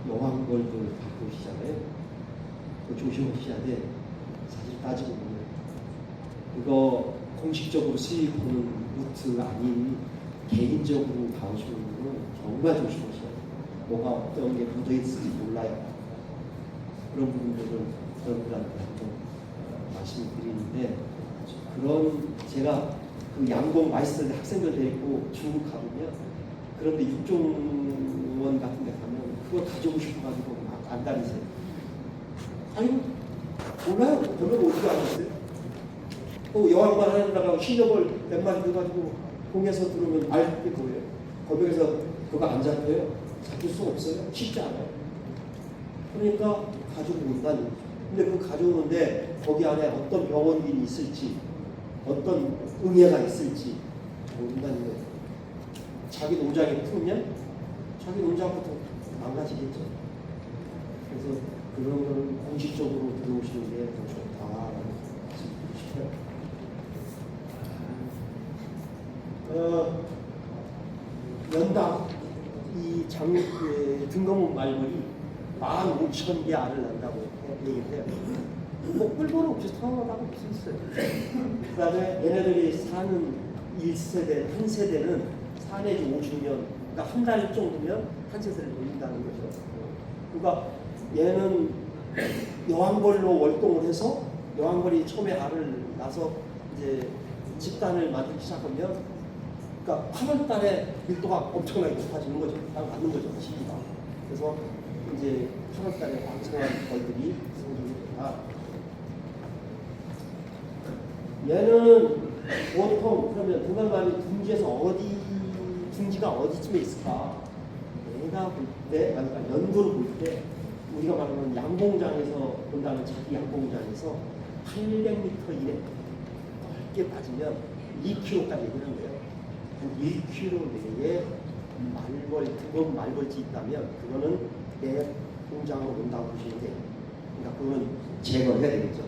여왕벌들 갖고 오시잖아요. 그거 조심하셔야 돼. 사실 따지고 보면 그거 공식적으로 수입하는 루트 아닌 개인적으로 가오시는 분은 정말 조심하셔야 돼요. 뭐가 어떤 게 묻어 있을지 몰라요. 그런 부분들을 여러분들한테 한번 말씀을 드리는데 그런 제가 그 양봉 마이스터 학생들 데리고 중국 가보면 그런데 육종원 같은 데 가면 그거 가지고 싶어가지고 막 안 다니세요. 아니 몰라요. 별로 어디가 안 했어요. 여왕만 하려다가 흰여벌 몇 마리 넣어가지고 공에서 들어오면 알 게 뭐예요? 거기에서 그거 안 잡혀요? 잡힐 수 없어요? 쉽지 않아요. 그러니까 가지고 온다는 거죠. 근데 그 가져오는데 거기 안에 어떤 병원균이 있을지 어떤 응애가 있을지 모른다는 거예요. 자기 농장에 풀면 자기 농장부터 망가지겠죠. 그래서 그런 거는 공식적으로 들어오시는 게 더 좋다라는 말씀드리고 싶어요. 연당 이 등검은 말벌이 15,000개 알을 낳는다고 얘기를 해요. 뭐 꿀벌은 비슷하다고 볼 수 있어요. 그 다음에 얘네들이 사는 1세대, 한 세대는 4 내지 50년, 그러니까 한 달 정도면 한 세대를 돌린다는 거죠. 그러니까 얘는 여왕벌로 월동을 해서 여왕벌이 처음에 알을 낳아서 이제 집단을 만들기 시작하면, 그러니까 8월 달에 밀도가 엄청나게 높아지는 거죠. 딱 맞는 거죠, 시기가. 그래서 이제 8월 달에 왕성한 벌들이 생깁니다. 얘는 보통 그러면 등갈감이 둥지가 어디쯤에 있을까? 내가 볼 때, 아니 연구를 볼 때, 우리가 말하는 양봉장에서 본다는 자기 양봉장에서 800m 이내 넓게 빠지면 2km까지 얘기하는 거예요. 한 1km 내에 등검 말벌지 있다면 그거는 내 공장으로 온다고 보시면 돼요. 그러니까 그거는 제거해야 되겠죠.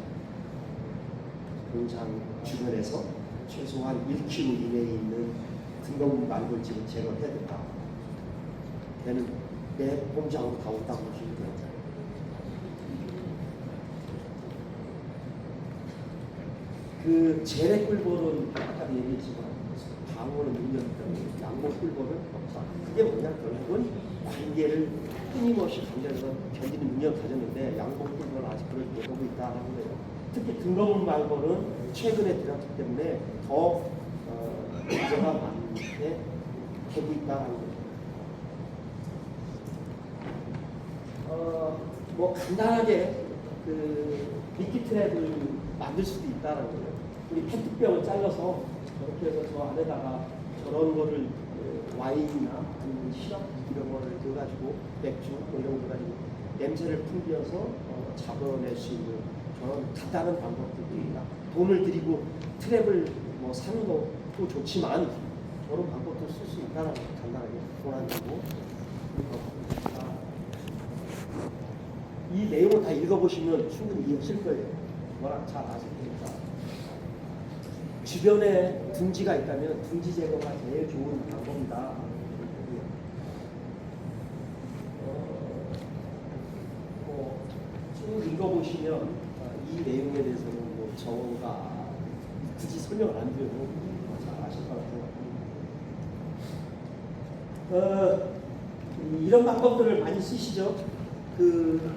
공장 주변에서 최소한 1km 이내에 있는 등검 말벌지를 제거해야 된다. 걔는 내 공장으로 다 온다고 보시면 돼요. 그 재래꿀벌은 아까 얘기했지만 방어는 능력이다. 양봉 꿀벌은 없다. 그게 뭐냐? 결국은 관계를 끊임없이 관계에서 견디는 능력을 가졌는데 양봉 꿀벌은 아직 그걸 못하고 있다는 거예요. 특히 등검은 말벌은 최근에 들어왔기 때문에 더 문제가 많게 되고 있다는 거예요. 뭐 간단하게 그 미끼 트랩을 만들 수도 있다는 거예요. 우리 페트병을 잘라서 저렇게 해서 저 안에다가 저런 거를 와인이나 아니면 시럽 이런 거를 넣어가지고 맥주 뭐 이런 거 가지고 냄새를 풍겨서 잡아낼 수 있는 저런 간단한 방법들도 있다. 돈을 들이고 트랩을 뭐 사는 것도 좋지만 저런 방법도 쓸 수 있다는 거 간단하게 돈 안 들고 이 내용을 다 읽어보시면 충분히 이해하실 거예요. 워낙 잘 아실 테니까. 주변에 둥지가 있다면 둥지 제거가 제일 좋은 방법이다. 쭉 읽어보시면 이 내용에 대해서는 뭐 저가 굳이 설명을 안 드려도 잘 아실 것 같아요. 이런 방법들을 많이 쓰시죠. 그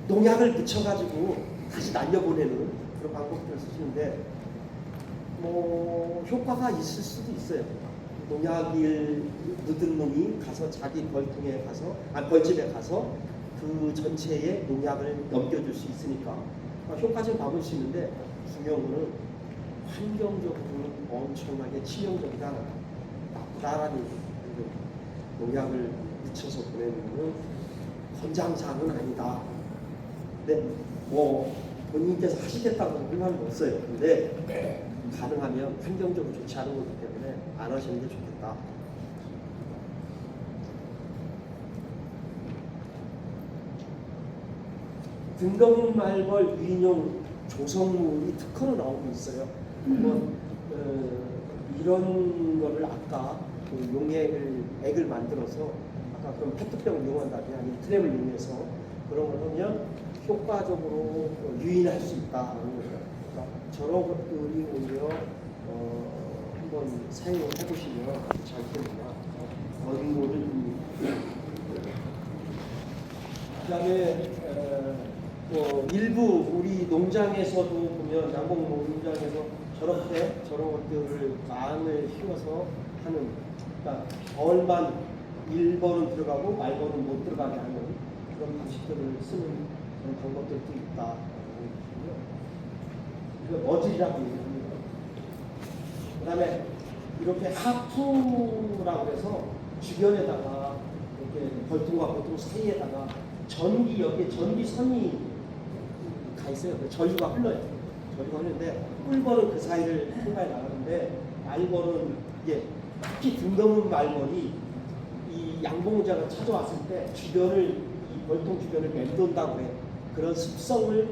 농약을 묻혀가지고 다시 날려보내는 그런 방법들을 쓰시는데 뭐 효과가 있을 수도 있어요. 농약을 묻은 놈이 가서 자기 벌통에 가서 벌집에 가서 그 전체에 농약을 넘겨줄 수 있으니까 효과적인 방법일 수 있는데 중요한 거는 환경적으로는 엄청나게 치명적이다, 나쁘다라는 농약을 묻혀서 보내는 거는 권장사항은 아니다. 근데 뭐 본인께서 하시겠다고 할 말은 없어요. 근데 가능하면 환경적으로 좋지 않은 거기 때문에 안 하시는 게 좋겠다. 등검 말벌 유인용 조성물이 특허로 나오고 있어요. 이런 거를 아까 그 액을 만들어서 아까 그런 페트병을 이용한다면 아니면 트랩을 이용해서 그런 걸 하면 효과적으로 유인할 수 있다는 거죠. 그러니까 저런 것들이 오히려 한번 사용을 해보시면 장점이나 원고를 그다음에 일부 우리 농장에서도 보면 양봉 농장에서 저런 것들을 마음을 키워서 하는, 그러니까 벌만 1번은 들어가고 말번은 못 들어가게 하는 그런 방식들을 쓰는 그런 방법들도 있다. 이거 머질이라고 얘기합니다. 그 다음에 이렇게 하프라고 해서 주변에다가 이렇게 벌통과 벌통 사이에다가 여기에 전기선이 가 있어요. 전류가 흘러요. 전류가 흐르는데 꿀벌은 그 사이를 통과해 나가는데 말벌은 이게 특히 등검은 말벌이 이 양봉장을 찾아왔을 때 이 벌통 주변을 맴돈다고 해요. 그런 습성을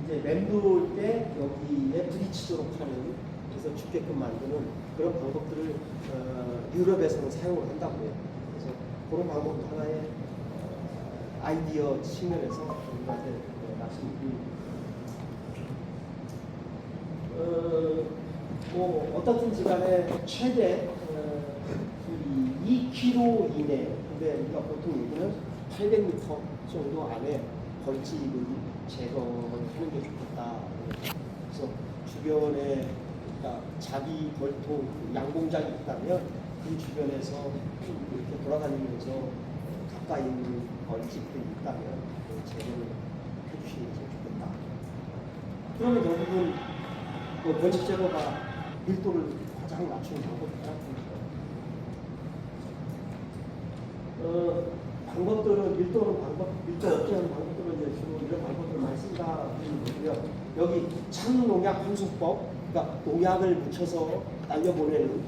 이제 맴돌 때 여기에 부딪히도록 하는, 그래서 죽게끔 만드는 그런 방법들을 유럽에서는 사용을 한다고 해요. 그래서 그런 방법도 하나의 아이디어 측면에서 우리한테 말씀드립니다. 뭐 어떻든지 간에 최대 2km 이내, 근데 우리가 보통 얘기는 800m 정도 안에 벌집을 제거하는 게 좋겠다. 그래서 주변에 그러니까 자기 벌통 양봉장이 있다면 그 주변에서 이렇게 돌아다니면서 가까이 있는 벌집들이 있다면 제거를 해주시는 게 좋겠다. 그러면 결국은 그 벌집 제거가 밀도를 가장 낮추는 방법이다. 방법들은 밀도 없게 하는 방법들은 이제 주로 이런 방법들을 많이 쓴다 그러고요. 여기 창농약 환수법, 그러니까 농약을 묻혀서 날려보내는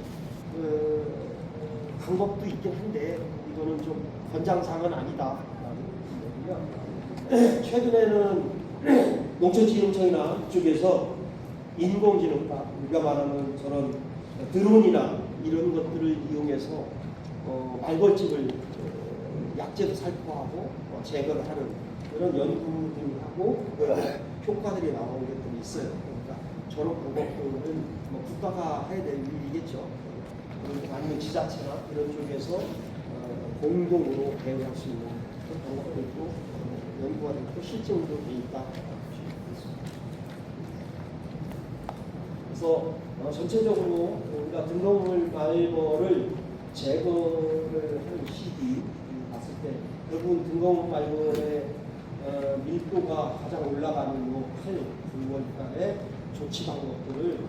방법도 있긴 한데 이거는 좀 권장사항은 아니다. 최근에는 농촌진흥청이나 이쪽에서 인공지능과 우리가 말하는 저런 드론이나 이런 것들을 이용해서 말벌집을 약재도 살포하고 제거를 하는 그런 연구들을 하고 효과들이 나오는 것들이 있어요. 그러니까 저런 방법들은 국가가 해야 될 일이겠죠. 아니면 지자체나 이런 쪽에서 공동으로 대응할 수 있는 그런 방법들도 연구가 되고 실증도 돼 있다. 그래서 전체적으로 우리가 등록물 말벌을 제거를 하는 시기 봤을 때 결국은 등록물 말벌의 밀도가 가장 올라가는 8, 9월달에 조치 방법들을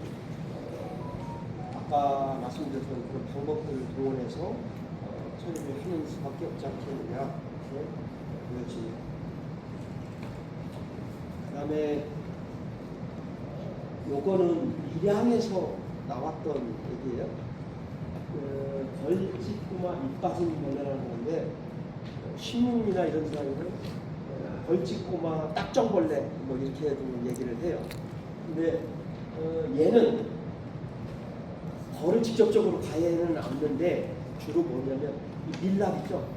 아까 말씀드렸던 그 방법들을 동원해서 처리를 하는 수밖에 없지 않겠느냐 이렇게 보여집니다. 그 다음에 요거는 밀양에서 나왔던 얘기예요. 벌집구마 잎빠진 벌레라는 건데 신문이나 이런 데는 벌집구마 딱정벌레 뭐 이렇게 좀 얘기를 해요. 근데 얘는 벌을 직접적으로 가해는 않는데 주로 뭐냐면 이 밀랍이죠.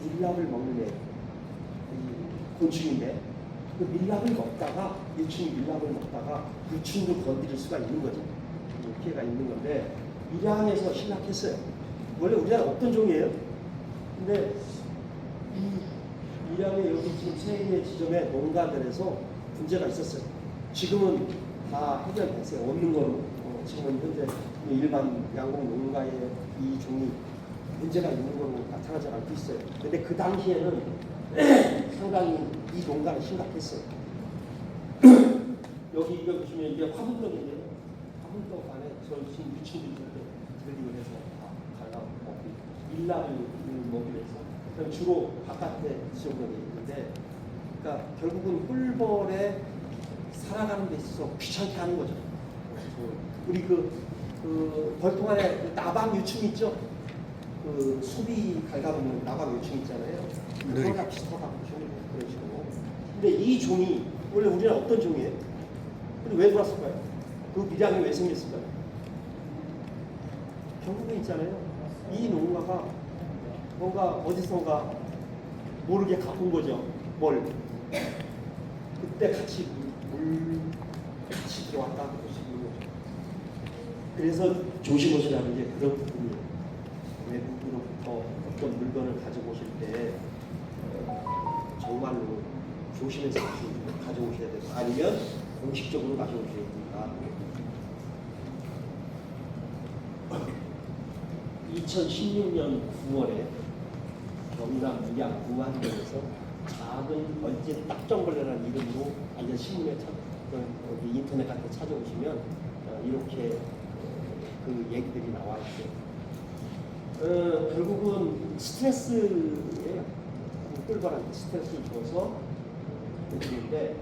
밀랍을 먹는 애, 곤충인데 그 밀랍을 먹다가 유충이 밀랍을 먹다가 유충도 건드릴 수가 있는 거죠. 피해가 있는 건데 밀양에서 시작했어요. 원래 우리나라 없던 종이에요. 근데 이 밀양에 여기 지금 세 개의 지점에 농가들에서 문제가 있었어요. 지금은 다 해결됐어요. 없는 거로 지금은 현재 일반 양봉 농가의 이 종이 문제가 있는 걸로 나타나지 않고 있어요. 근데 그 당시에는 상당히 이 농가는 심각했어요. 여기 이거 보시면 이게 화분떡이에요. 화분떡 안에 저 지금 유치들이 들리고 해서 다 갈라먹고 밀랍을 먹기 위해서 그럼 주로 바깥에 지역으로 있는데 그러니까 결국은 꿀벌에 살아가는 데 있어서 귀찮게 하는 거죠. 우리 그 벌통 안에 나방 유충 있죠? 그 소비 갉아보면 나방 유충 있잖아요. 그거랑 비슷하다고 보시면 돼요. 그런 식으로. 근데 이 종이 원래 우리는 어떤 종이에요? 근데 왜 돌았을까요? 그 밀양이 왜 생겼을까요? 결국에 있잖아요. 이 농가가 뭔가 어디선가 모르게 갖고 온 거죠. 뭘? 그때 같이 같이 들어왔다 보시는 거죠. 그래서 조심하시라는 게 그런 부분이에요. 외국으로부터 어떤 물건을 가져오실 때 정말로 조심해서 가져오셔야 돼요. 아니면 공식적으로 가져오셔야 됩니다. 2016년 9월에 경남 밀양 무안동에서 작은 벌집 딱정벌레라는 이름으로 알려 신문에 여기 인터넷 같은 데 찾아오시면 이렇게 그 얘기들이 나와 있어요. 결국은 스트레스예요. 꿀벌한테 스트레스를 줘서 그런데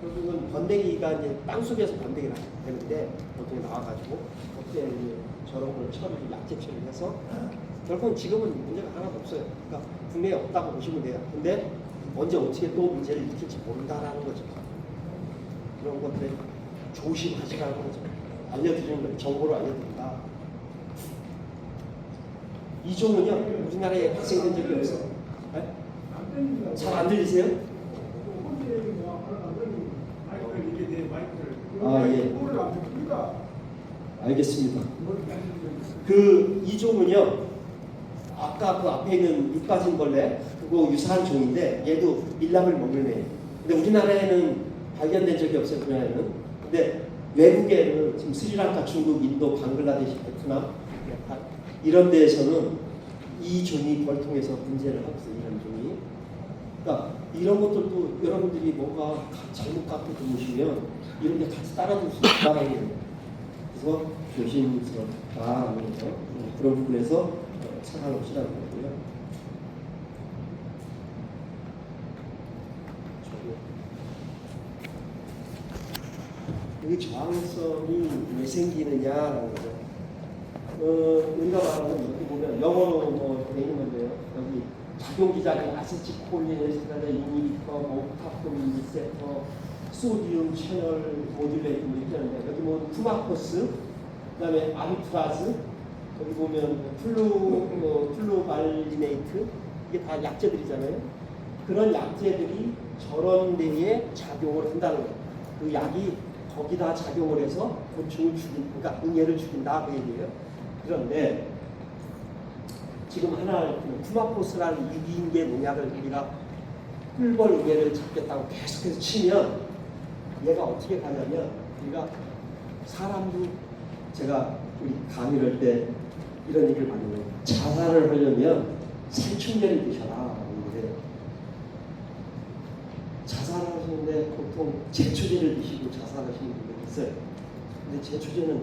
결국은 번데기가 이제 땅속에서 번데기를 되는데 보통 나와가지고 그때 이제 저런 걸 처리를 약재 처리를 해서 결국은 지금은 문제가 하나도 없어요. 그러니까 국내에 없다고 보시면 돼요. 근데 언제 어떻게 또 문제를 일으킬지 모른다라는 거죠. 그런 것들 조심하시라는 거죠. 알려드리는 거예요. 정보를 알려드린다. 이 종은요 우리나라에 발생된 적이 없어요. 네? 잘 안 들리세요? 아 예. 알겠습니다. 그 이 종은요 아까 그 앞에 있는 잎 빠진 벌레 그거 유사한 종인데 얘도 밀랍을 먹는 애예요. 근데 우리나라에는 발견된 적이 없어요. 우리나라에는. 근데 외국에는 지금 스리랑카, 중국, 인도, 방글라데시, 베트남, 네팔 이런 데에서는 이 종이 벌통해서 문제를 하고 있어요. 이런 종이. 그러니까 이런 것들도 여러분들이 뭔가 잘못 갖고 들으시면 이런 데 같이 따라줄 수 있다는 거예요. 그래서 조심스럽다라는 거죠. 그런 부분에서 상관없이라는 거고요. 이 저항성이 왜 생기느냐라는 거죠. 우리가 말하는 여기 보면 영어로 뭐 되어 있는 건데요. 여기 작용기자들 아세틸콜린, 에스트라다, 이니비터, 옥타코린 리셉터, 소디움 채널 모듈레이터 이렇게 하는데 여기 뭐 푸마코스, 그다음에 아미트라즈, 여기 보면 플루발리네이트 이게 다 약제들이잖아요. 그런 약제들이 저런 데에 작용을 한다는 거예요. 그 약이 거기다 작용을 해서 곤충을 그러니까 응애를 죽인다 그 얘기예요. 그런데 지금 하나 푸마코스라는 유기인계 농약을 우리가 꿀벌 응애를 잡겠다고 계속해서 치면 얘가 어떻게 가냐면 우리가 사람도 제가 우리 강의를 할 때 이런 얘기를 많이 해요. 자살을 하려면 살충제를 드셔라. 자살하시는데 보통 제초제를 드시고 자살하시는 분들이 있어요. 근데 제초제는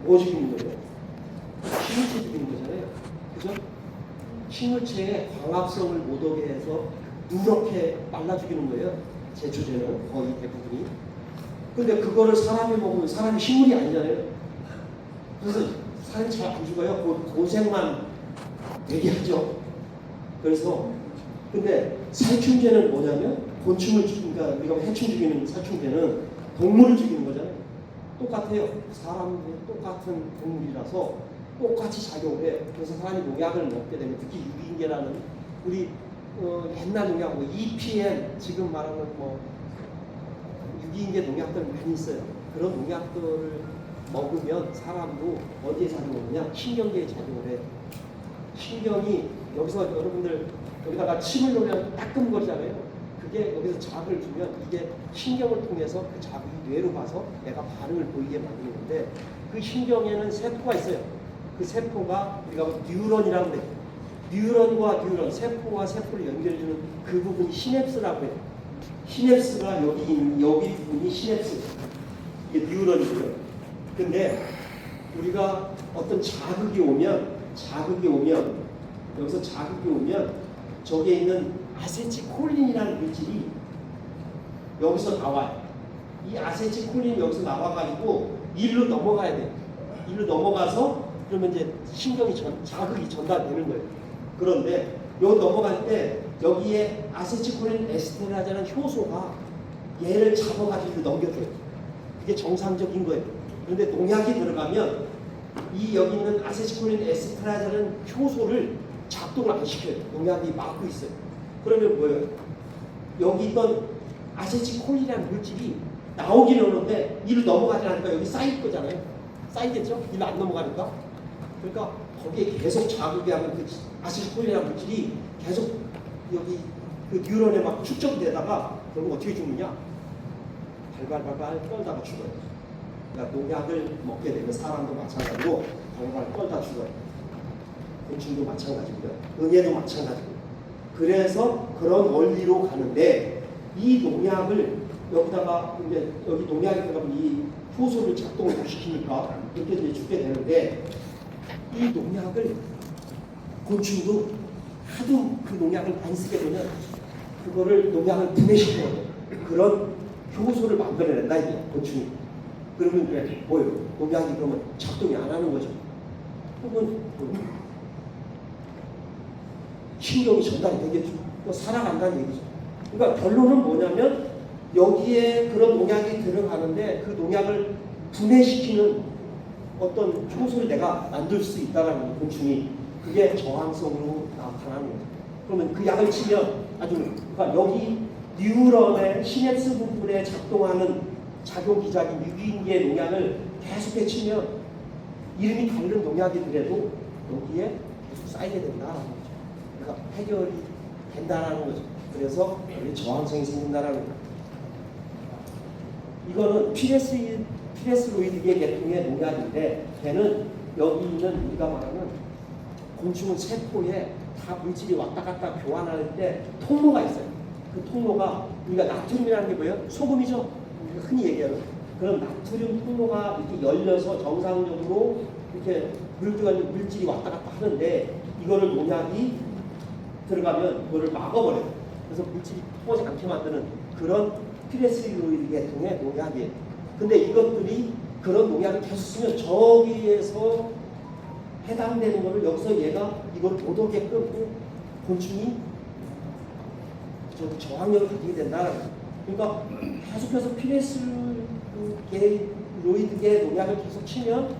뭐 죽이는 거예요? 식물체 죽이는 거잖아요. 그죠? 식물체의 광합성을 못 오게 해서 누렇게 말라 죽이는 거예요. 제초제는 거의 대부분이. 근데 그거를 사람이 먹으면 사람이 식물이 아니잖아요. 그래서 사람이 잘 안 죽어요. 고생만 되게 하죠. 그래서 근데 살충제는 뭐냐면 곤충을 죽이니까 우리가 해충 죽이는 살충제는 동물을 죽이는 거잖아요. 똑같아요. 사람도 똑같은 동물이라서 똑같이 작용을 해요. 그래서 사람이 농약을 먹게 되면 특히 유기인계라는 우리 옛날 농약 뭐 EPM 지금 말하는 뭐 유기인계 농약들 많이 있어요. 그런 농약들을 먹으면 사람도 어디에 작용하느냐? 신경계에 작용을 해요. 신경이 여기서 여러분들 여기다가 침을 놓으면 따끔거리잖아요. 그게 여기서 자극을 주면 이게 신경을 통해서 그 자극이 뇌로 가서 내가 반응을 보이게 만드는데 그 신경에는 세포가 있어요. 그 세포가 우리가 뉴런이라고 해요. 뉴런과 뉴런, 세포와 세포를 연결해주는 그 부분이 시냅스라고 해요. 시냅스가 여기 부분이 시냅스. 이게 뉴런이고요. 근데 우리가 어떤 자극이 오면 여기서 자극이 오면 저기에 있는 아세틸콜린이라는 물질이 여기서 나와요. 이 아세틸콜린이 여기서 나와가지고 일로 넘어가야 돼요. 일로 넘어가서 그러면 이제 자극이 전달되는 거예요. 그런데 여기 넘어갈 때 여기에 아세틸콜린 에스테라자는 효소가 얘를 잡아가지고 넘겨줘요. 그게 정상적인 거예요. 그런데 농약이 들어가면 이 여기 있는 아세틸콜린 에스테라자는 효소를 작동을 안 시켜요. 농약이 막고 있어요. 그러면 뭐예요? 여기 있던 아세틸콜린이라는 물질이 나오긴 오는데 이를 넘어가지 않으니까 여기 쌓일 거잖아요. 쌓이겠죠? 이를 안 넘어가니까. 그러니까 거기에 계속 자극이 하면 그 아세틸콜린이라는 물질이 계속 여기 그 뉴런에 막 축적되다가 그러면 어떻게 죽느냐? 발발발발 떨다가 죽어요. 그러니까 농약을 먹게 되면 사람도 마찬가지고 발발 떨다 죽어요. 곤충도 마찬가지고요. 응애도 마찬가지고요. 그래서 그런 원리로 가는데 이 농약을 여기다가 이제 여기 농약이 들어가면 이 효소를 작동을 못 시키니까 이렇게 이제 죽게 되는데 이 농약을 곤충도 하도 그 농약을 안 쓰게 되면 그거를 농약을 분해시켜요. 그런 효소를 만들어낸다 이게 곤충이. 그러면 이제 뭐예요? 농약이 그러면 작동이 안 하는 거죠. 혹은 신경이 전달이 되겠죠. 살아간다는 얘기죠. 그러니까 결론은 뭐냐면 여기에 그런 농약이 들어가는데 그 농약을 분해시키는 어떤 효소를 내가 만들 수 있다는 곤충이 그게 저항성으로 나타나는 거죠. 그러면 그 약을 치면 아주 그러니까 여기 뉴런의 시냅스 부분에 작동하는 작용기작인 유기인계 농약을 계속해 치면 이름이 다른 농약이더라도 여기에 계속 쌓이게 된다라는 거죠. 그러니까 해결이 된다라는 거죠. 그래서 여기 저항성이 생긴다라는 거죠. 이거는 피레스로이드계 계통의 농약인데 걔는 여기 있는 우리가 말하는 곤충은 세포에 다 물질이 왔다 갔다 교환할 때 통로가 있어요. 그 통로가 우리가 나트륨이라는 게 뭐예요? 소금이죠. 우리가 흔히 얘기하는 그런 나트륨 통로가 이렇게 열려서 정상적으로 이렇게 물질이 왔다 갔다 하는데 이거를 농약이 들어가면 그거를 막아버려요. 그래서 물질이 통하지 않게 만드는 그런 피레스로이드 계통의 농약이에요. 근데 이것들이 그런 농약을 계속 쓰면 저기에서 해당되는 거를 여기서 얘가 이걸 못 오게끔 곤충이 저항력을 가지게 된다. 그러니까 계속해서 피레스로이드계 농약을 계속 치면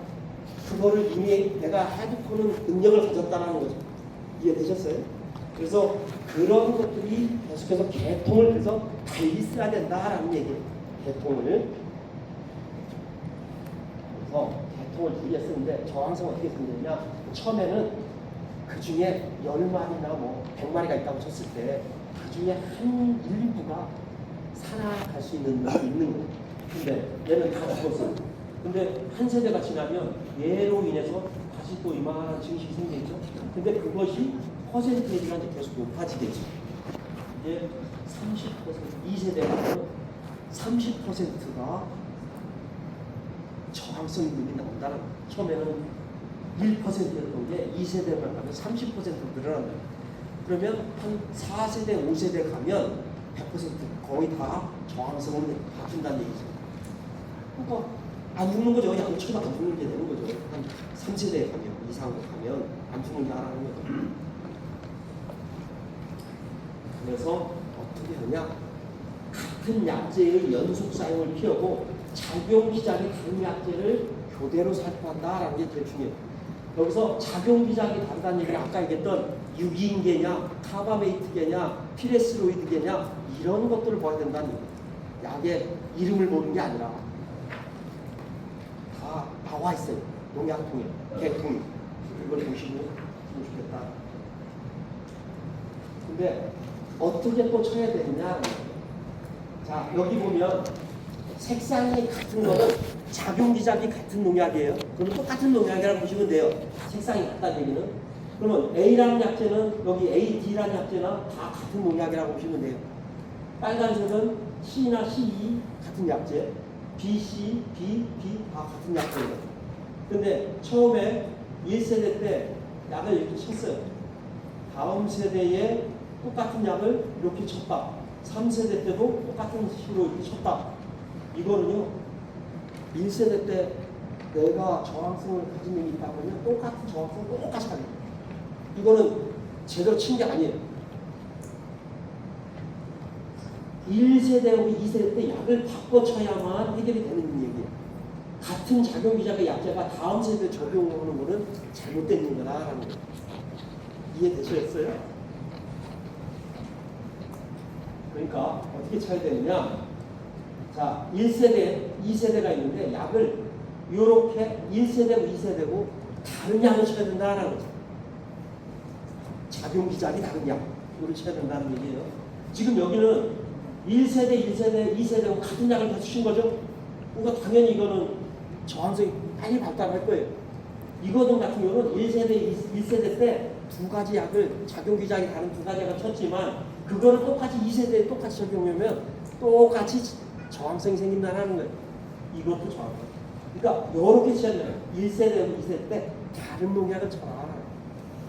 그거를 이미 내가 해독하는 능력을 가졌다는 거죠. 이해되셨어요? 그래서 그런 것들이 계속해서 계통을 그래서 달리 써야 된다라는 얘기예요. 계통을. 그래서 계통을 달리 쓰는데 저항성 어떻게 생겼냐? 처음에는 그 중에 10마리나 뭐 100마리가 있다고 쳤을 때 그 중에 한 일부가 살아갈 수 있는 거예요. 근데 얘는 다 죽었어요. 근데 한 세대가 지나면 얘로 인해서 다시 또 이만한 증식이 생기겠죠. 근데 그것이 퍼센테이지가 이제 계속 높아지겠죠. 이제 30%, 2세대가 30%가 저항성 있는 게 나온다는 거예요. 처음에는 1%였던 게 2세대만 가면 30% 늘어난다. 그러면 한 4세대, 5세대 가면 100% 거의 다 저항성으로 바뀐다는 얘기죠. 그러니까 안 죽는 거죠. 양초가 안 죽는 게 되는 거죠. 한 3세대에 가면, 이상으로 가면 안 죽는 게 하나는 거죠. 그래서 어떻게 하냐? 같은 약제의 연속 사용을 피하고 작용 기작이 다른 약제를 교대로 살포한다라는 게 제일 중요해요. 여기서 작용 기작이 다르다는 얘기는 아까 얘기했던 유기인계냐, 카바메이트계냐, 피레스로이드계냐 이런 것들을 봐야 된다는 얘기예요. 약의 이름을 모르는 게 아니라 다 나와 있어요. 농약통에, 계통에. 이걸 보시면 좋겠다. 근데 어떻게 또 쳐야 되느냐? 자, 여기 보면 색상이 같은 거는 작용 기작이 같은 농약이에요. 그럼 똑같은 농약이라고 보시면 돼요. 색상이 같다는 얘기는. 그러면 A라는 약제는 여기 A, D라는 약제나 다 같은 농약이라고 보시면 돼요. 빨간색은 C나 C2 같은 약제, B, C, B, B 다 같은 약제예요. 근데 처음에 1세대 때 약을 이렇게 쳤어요. 다음 세대에 똑같은 약을 이렇게 쳤다. 3세대 때도 똑같은 식으로 이렇게 쳤다. 이거는요, 1세대 때 내가 저항성을 가진 놈이 있다고 하면 똑같은 저항성을 똑같이 가져요. 이거는 제대로 친 게 아니에요. 1세대하고 2세대 때 약을 바꿔 쳐야만 해결이 되는 얘기예요. 같은 작용기작의 약제가 다음 세대에 적용하는 거는 잘못된 거다라는 거예요. 이해되셨어요? 그러니까 어떻게 쳐야 되느냐? 자, 1세대, 2세대가 있는데 약을 이렇게 1세대고 2세대고 다른 약을 쳐야 된다는 거죠. 작용기작이 다른 약을 쳐야 된다는 얘기예요. 지금 여기는 1세대, 1세대, 2세대고 같은 약을 다 주신 거죠. 그러니까 당연히 이거는 저항성이 빨리 발달할 거예요. 이거는 같은 경우는 1세대 때 두 가지 약을 작용기작이 다른 두 가지 약을 쳤지만 그거를 똑같이 2세대에 똑같이 적용하면 똑같이 저항성이 생긴다는 거예요. 이것도 저항성. 그러니까 이렇게 시작해요. 1세대, 2세대 때 다른 농약을 쳐라.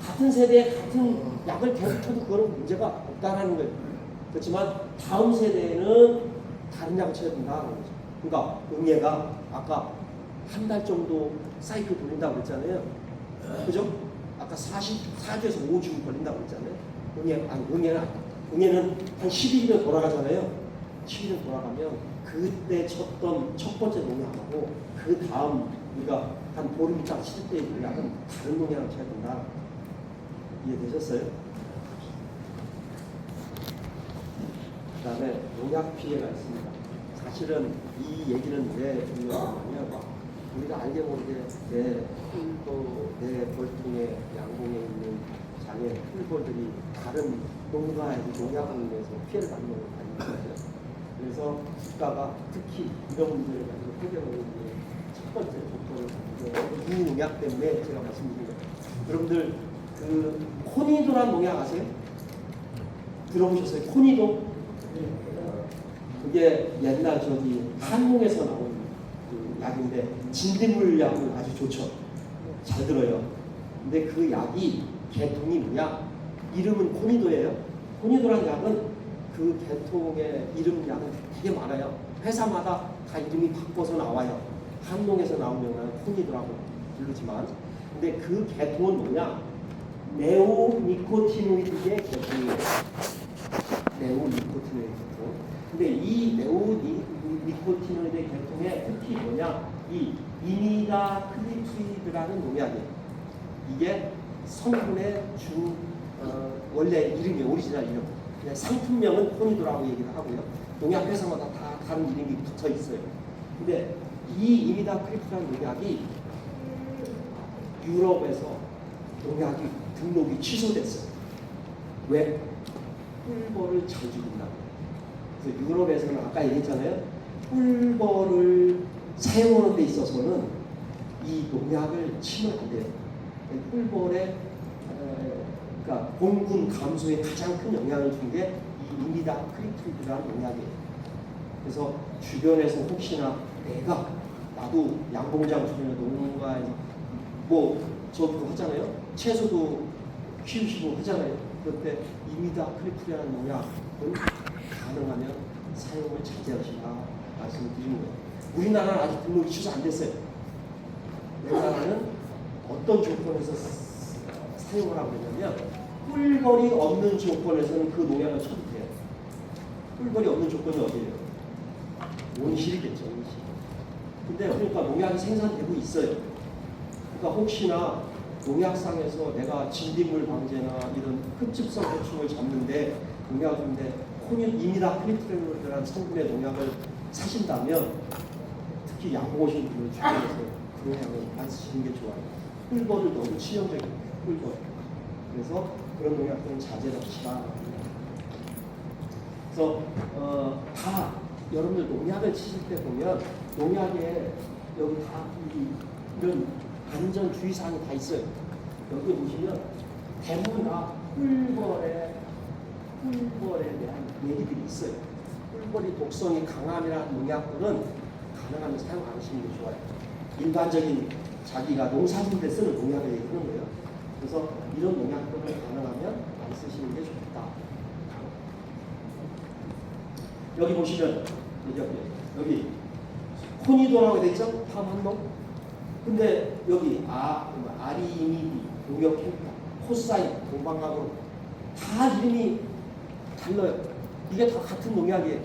같은 세대에 같은 약을 계속 쳐도 그거는 문제가 없다는 거예요. 그렇지만 다음 세대에는 다른 약을 쳐야 된다는 거죠. 그러니까 응애가 아까 한 달 정도 사이클 돌린다고 그랬잖아요. 그죠? 아까 4주에서 5주 걸린다고 그랬잖아요. 응애는 한 11일에 돌아가잖아요. 11일 돌아가면 그때 쳤던 첫 번째 농약하고 그 다음 우리가 한 보름 있다가 칠 때의 농약은 다른 농약을 쳐야 된다. 이해되셨어요? 그 다음에 농약 피해가 있습니다. 사실은 이 얘기는 왜 중요하냐면 우리가 알게 모르게 내 벌통에 양봉에 있는 장애 풀벌들이 다른 농가에 농약을 인해서 피해를 받는 경우가 많이 있어요. 그래서 국가가 특히 이런 문제를 가지고 해결하는 게 첫 번째 조건을 이 농약 때문에 제가 말씀드린 거예요. 여러분들 그 코니도란 농약 아세요? 들어보셨어요? 코니도? 그게 옛날 저기 한국에서 나온 그 약인데 진딧물 약은 아주 좋죠. 잘 들어요. 근데 그 약이 계통이 뭐냐? 이름은 코니도예요. 코니도란 약은 그 계통의 이름 약은 되게 많아요. 회사마다 다 이름이 바꿔서 나와요. 한농에서 나온 영화는 코니도라고 부르지만, 근데 그 계통은 뭐냐? 네오니코티노이드의 계통이에요. 네오니코티노이드 계통. 근데 이 네오니코티노이드의 계통의 특히 뭐냐? 이 이미다클리프리드라는 농약이에요. 이게 성분의 원래 이름이 오리지널 이름. 그냥 상품명은 코니도라고 얘기를 하고요. 농약 회사마다 다 다른 이름이 붙어 있어요. 근데 이 이미다클리프라는 농약이 유럽에서 농약이 등록이 취소됐어요. 왜? 꿀벌을 잘 죽인다고. 그래서 유럽에서는 아까 얘기했잖아요. 꿀벌을 사용하는 데 있어서는 이 농약을 치면 안 돼요. 꿀벌의 그러니까 공분 감소에 가장 큰 영향을 준 게 이 이미다클리프라는 농약이에요. 그래서 주변에서 혹시나 내가 나도 양봉장 주변에 농가에 뭐 저도 하잖아요. 채소도 키우시고 하잖아요. 그럴 때 이미다클리프라는 농약은 가능하면 사용을 자제하시라 말씀을 드리는 거예요. 우리나라는 아직 등록이 취소 안 됐어요. 우리나라는 어떤 조건에서 사용을 하고 있냐면 꿀벌이 없는 조건에서는 그 농약을 쳐도 돼요. 꿀벌이 없는 조건이 어디예요? 온실이겠죠. 온실. 근데 그러니까 농약이 생산되고 있어요. 그러니까 혹시나 농약상에서 내가 진딧물 방제나 이런 흡집성 해충을 잡는데 농약을 주는데 이미다클리프라는 성분의 농약을 사신다면 특히 양봉오신 분을 주변에서 그 농약을 안 쓰시는 게 좋아요. 꿀벌을 너무 치명적이에요. 꿀벌. 그래서 그런 농약들은 자제를 하시라. 그래서 다 여러분들 농약을 치실 때 보면 농약에 여기 다 이런 안전 주의사항이 다 있어요. 여기 보시면 대부분 다 꿀벌에 대한 얘기들이 있어요. 꿀벌이 독성이 강함이라는 농약들은 가능하면 사용 안 하시는 게 좋아요. 일반적인 자기가 농사짓는데 쓰는 농약을 얘기하는 거예요. 그래서 이런 농약들을 가능하면 안 쓰시는 게 좋겠다. 여기 보시면 여기 코니도라고 되어 있죠? 팜한농. 근데 여기 아리이미디, 농협캠파, 코사인, 동방각으로 다 이름이 달라요. 이게 다 같은 농약이에요.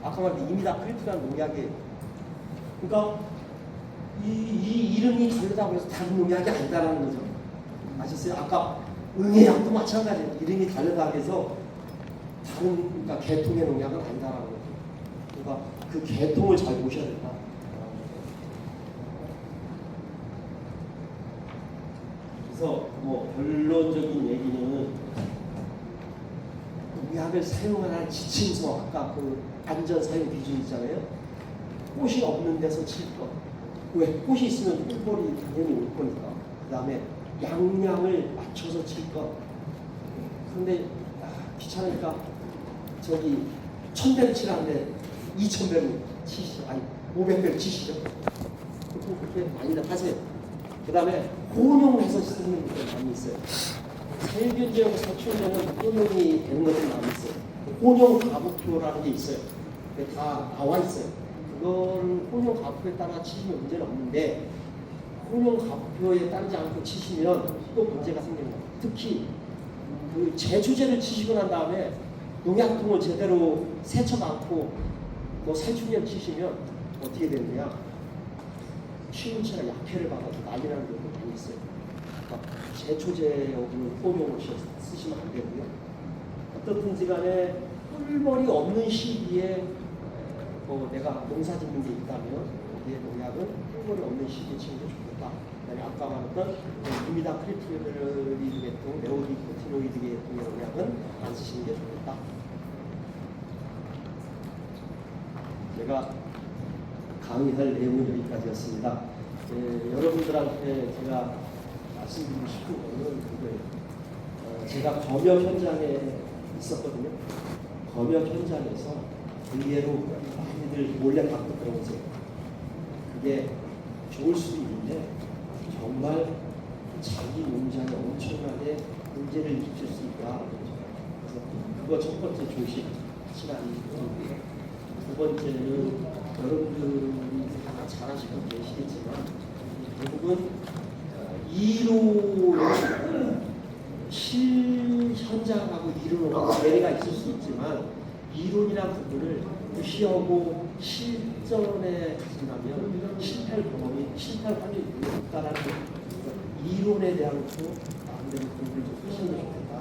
아까 말한 이미다클리프라는 농약이에요. 그러니까 이 이름이 다르다고 해서 다른 농약이 아니다라는 거죠. 아셨어요? 아까 응애약도 마찬가지예요. 이름이 다르다고 해서 다른 그러니까 계통의 농약은 아니다라는 거죠. 그러니까 그 계통을 잘 보셔야 된다. 그래서 뭐 결론적인 얘기는 농약을 사용하는 지침서 아까 그 안전 사용 기준 있잖아요. 꽃이 없는 데서 칠 것. 왜? 꽃이 있으면 꿀벌이 당연히 올 거니까. 그 다음에 양량을 맞춰서 칠 것. 그런데 귀찮으니까 저기 1000배를 치라는데 2000배를 치시죠. 아니 500배를 치시죠. 그렇게 많이들 하세요. 그 다음에 혼용해서 쓰는 분들 많이 있어요. 살균제하고 살충제는 혼용이 되는 것들이 많이 있어요. 혼용 가부표라는 게 있어요. 그게 다 나와 있어요. 그건 혼용 가부표에 따라 치시면 문제는 없는데 혼용 가부표에 따르지 않고 치시면 또 문제가 생깁니다. 특히 그 제초제를 치시고 난 다음에 농약통을 제대로 세척 않고 뭐 살충제를 치시면 어떻게 되느냐? 식물체가 약해를 받아서 난리 나는 경우도 많이 있어요. 그러니까 제초제하고는 혼용을 쓰시면 안 되고요. 어떻든지 간에 꿀벌이 없는 시기에 뭐 내가 농사 짓는 게 있다면 거기에 농약은 꿀벌이 없는 시기에 치는 게 좋겠다. 그다음에 아까 말했던 이미다클리프리드 계통, 네오니코티노이드 계통의 농약은 안 쓰시는 게 좋겠다. 제가 강의할 내용은 여기까지였습니다. 여러분들한테 제가 말씀드리고 싶은 거는 그거예요. 제가 검역 현장에 있었거든요. 검역 현장에서 의외로 많이들 몰래 갖고 들어오세요. 그게 좋을 수도 있는데 정말 자기 몸장에 엄청나게 문제를 일으킬 수 있다. 그래서 그거 첫 번째 조심 시간이고요. 두 번째는 여러분들이 다 잘 아시고 계시겠지만 대부분 이론은 현장하고 이론하고 괴리가 있을 수 있지만 이론이라는 부분을 무시하고 실전에 가신다면 실패할 확률이 높다라는 거예요. 이론에 대한 것도 마음대로 공부를 좀 하시는 게 좋겠다.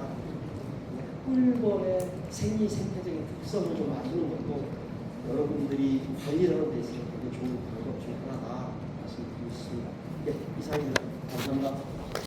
꿀벌의 생리생태적인 특성을 좀 아시는 것도 여러분들이 관리를 하는 데 있어서 굉장히 좋은 방법 중 하나다 말씀드리고 싶습니다. 네, 이상입니다. 감사합니다.